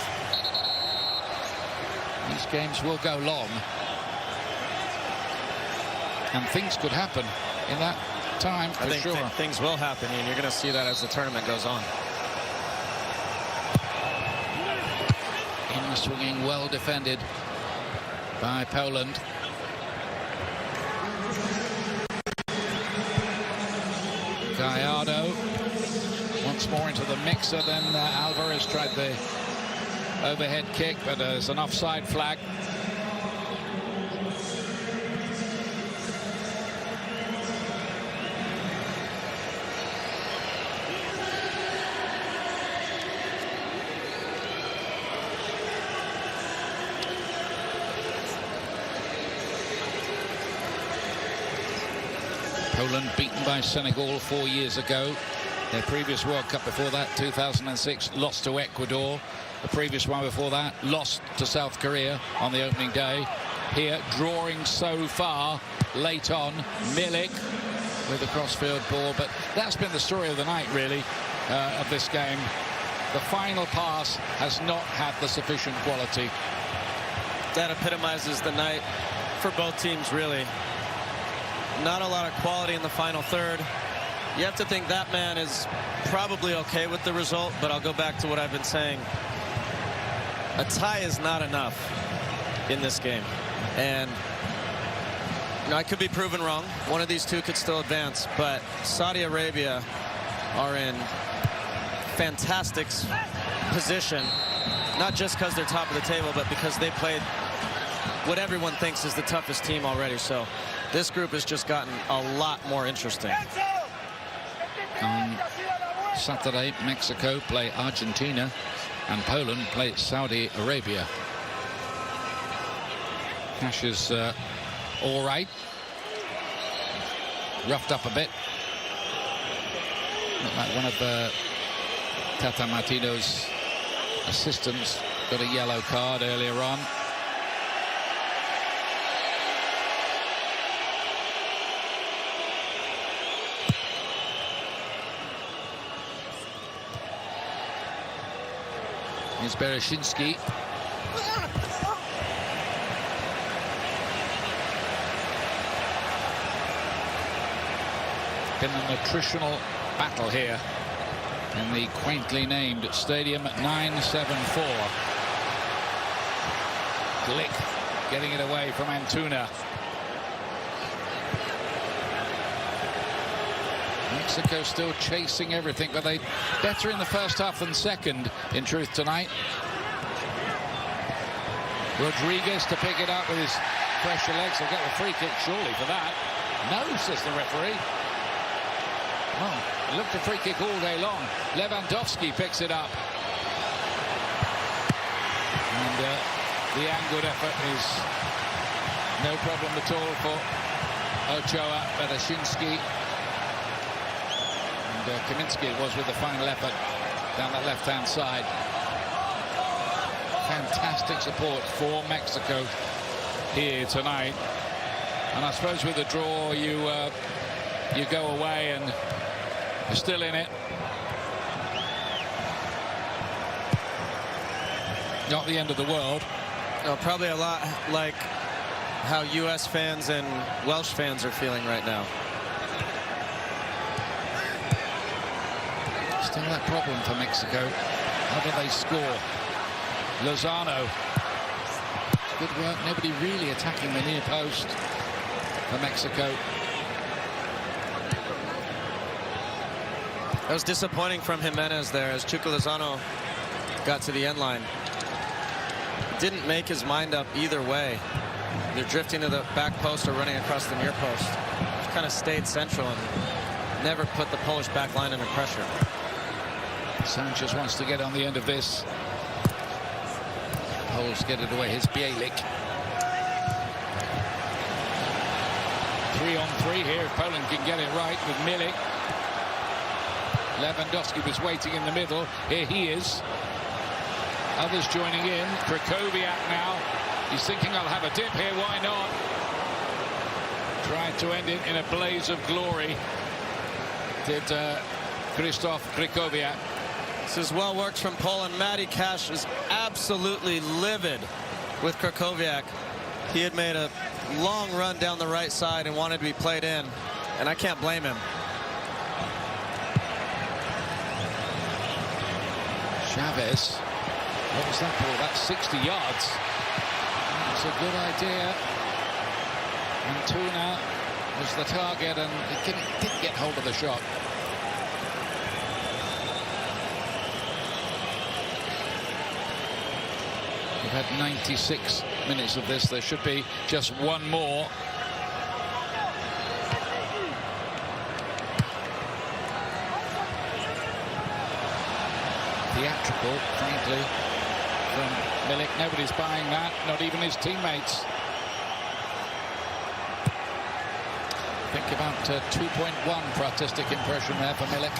These games will go long. And things could happen in that time, for sure. I think things will happen, and you're going to see that as the tournament goes on. In swinging, well defended by Poland. Gallardo once more into the mixer. Then Alvarez tried the overhead kick, but there's an offside flag. Poland beaten by Senegal 4 years ago. Their previous World Cup before that, 2006, lost to Ecuador. The previous one before that, lost to South Korea on the opening day. Here, drawing so far, late on, Milik with a crossfield ball. But that's been the story of the night, really, of this game. The final pass has not had the sufficient quality. That epitomizes the night for both teams, really. Not a lot of quality in the final third. You have to think that man is probably okay with the result, but I'll go back to what I've been saying. A tie is not enough in this game. And you know, I could be proven wrong. One of these two could still advance, but Saudi Arabia are in fantastic position, not just because they're top of the table, but because they played what everyone thinks is the toughest team already. So this group has just gotten a lot more interesting. On Saturday, Mexico play Argentina and Poland play Saudi Arabia. Cash is all right. Roughed up a bit. Looked like one of Tata Martino's assistants got a yellow card earlier on. Here's Bereshinski. Been an attritional battle here in the quaintly named Stadium 974. Glik getting it away from Antuna. Mexico still chasing everything, but they better in the first half than second, in truth, tonight. Rodriguez to pick it up with his fresher legs. He'll get the free kick surely for that. No, says the referee. Well, look for free kick all day long. Lewandowski picks it up. And the angled effort is no problem at all for Ochoa, Bereshinski. And Kaminsky it was with the final effort down that left-hand side. Fantastic support for Mexico here tonight. And I suppose with the draw, you go away and you're still in it. Not the end of the world. No, probably a lot like how U.S. fans and Welsh fans are feeling right now. Still that problem for Mexico. How do they score? Lozano. Good work. Nobody really attacking the near post for Mexico. That was disappointing from Jimenez there as Chucky Lozano got to the end line. Didn't make his mind up either way. They're drifting to the back post or running across the near post. Just kind of stayed central and never put the Polish back line under pressure. Sanchez wants to get on the end of this. Poles get it away. Here's Bielik. 3-on-3 here if Poland can get it right with Milik. Lewandowski was waiting in the middle. Here he is. Others joining in. Krychowiak now. He's thinking, I'll have a dip here. Why not? Tried to end it in a blaze of glory. Did Krzysztof Krychowiak. This is well worked from Poland. Matty Cash is absolutely livid with Krychowiak. He had made a long run down the right side and wanted to be played in, and I can't blame him. Chavez. What was that ball? That's 60 yards. That's a good idea. Antuna was the target and he didn't get hold of the shot. We've had 96 minutes of this. There should be just one more. Theatrical, frankly, from Milik. Nobody's buying that, not even his teammates. Think about 2.1 for artistic impression there for Milik.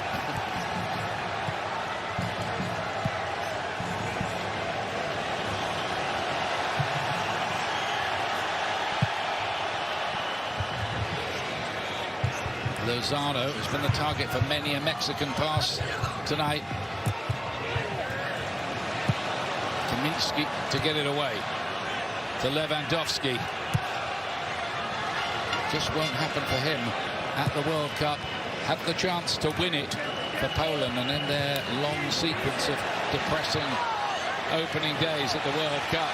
Lozano has been the target for many a Mexican pass tonight. Kaminsky to get it away to Lewandowski. Just won't happen for him at the World Cup. Had the chance to win it for Poland, and in their long sequence of depressing opening days at the World Cup,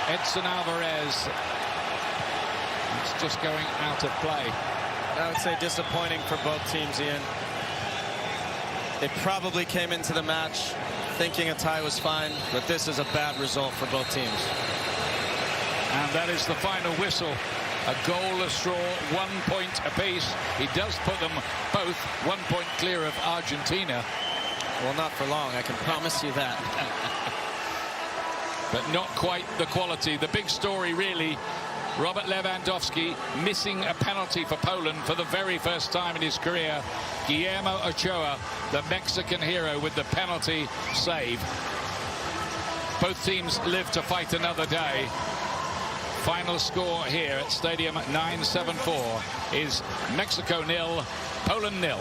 Edson Alvarez, it's just going out of play. I would say disappointing for both teams, Ian. They probably came into the match thinking a tie was fine, but this is a bad result for both teams. And that is the final whistle. A goalless draw, 1 point apiece. He does put them both 1 point clear of Argentina. Well, not for long, I can promise you that. But not quite the quality. The big story, really, Robert Lewandowski missing a penalty for Poland for the very first time in his career. Guillermo Ochoa, the Mexican hero, with the penalty save. Both teams live to fight another day. Final score here at Stadium 974 is Mexico 0, Poland 0.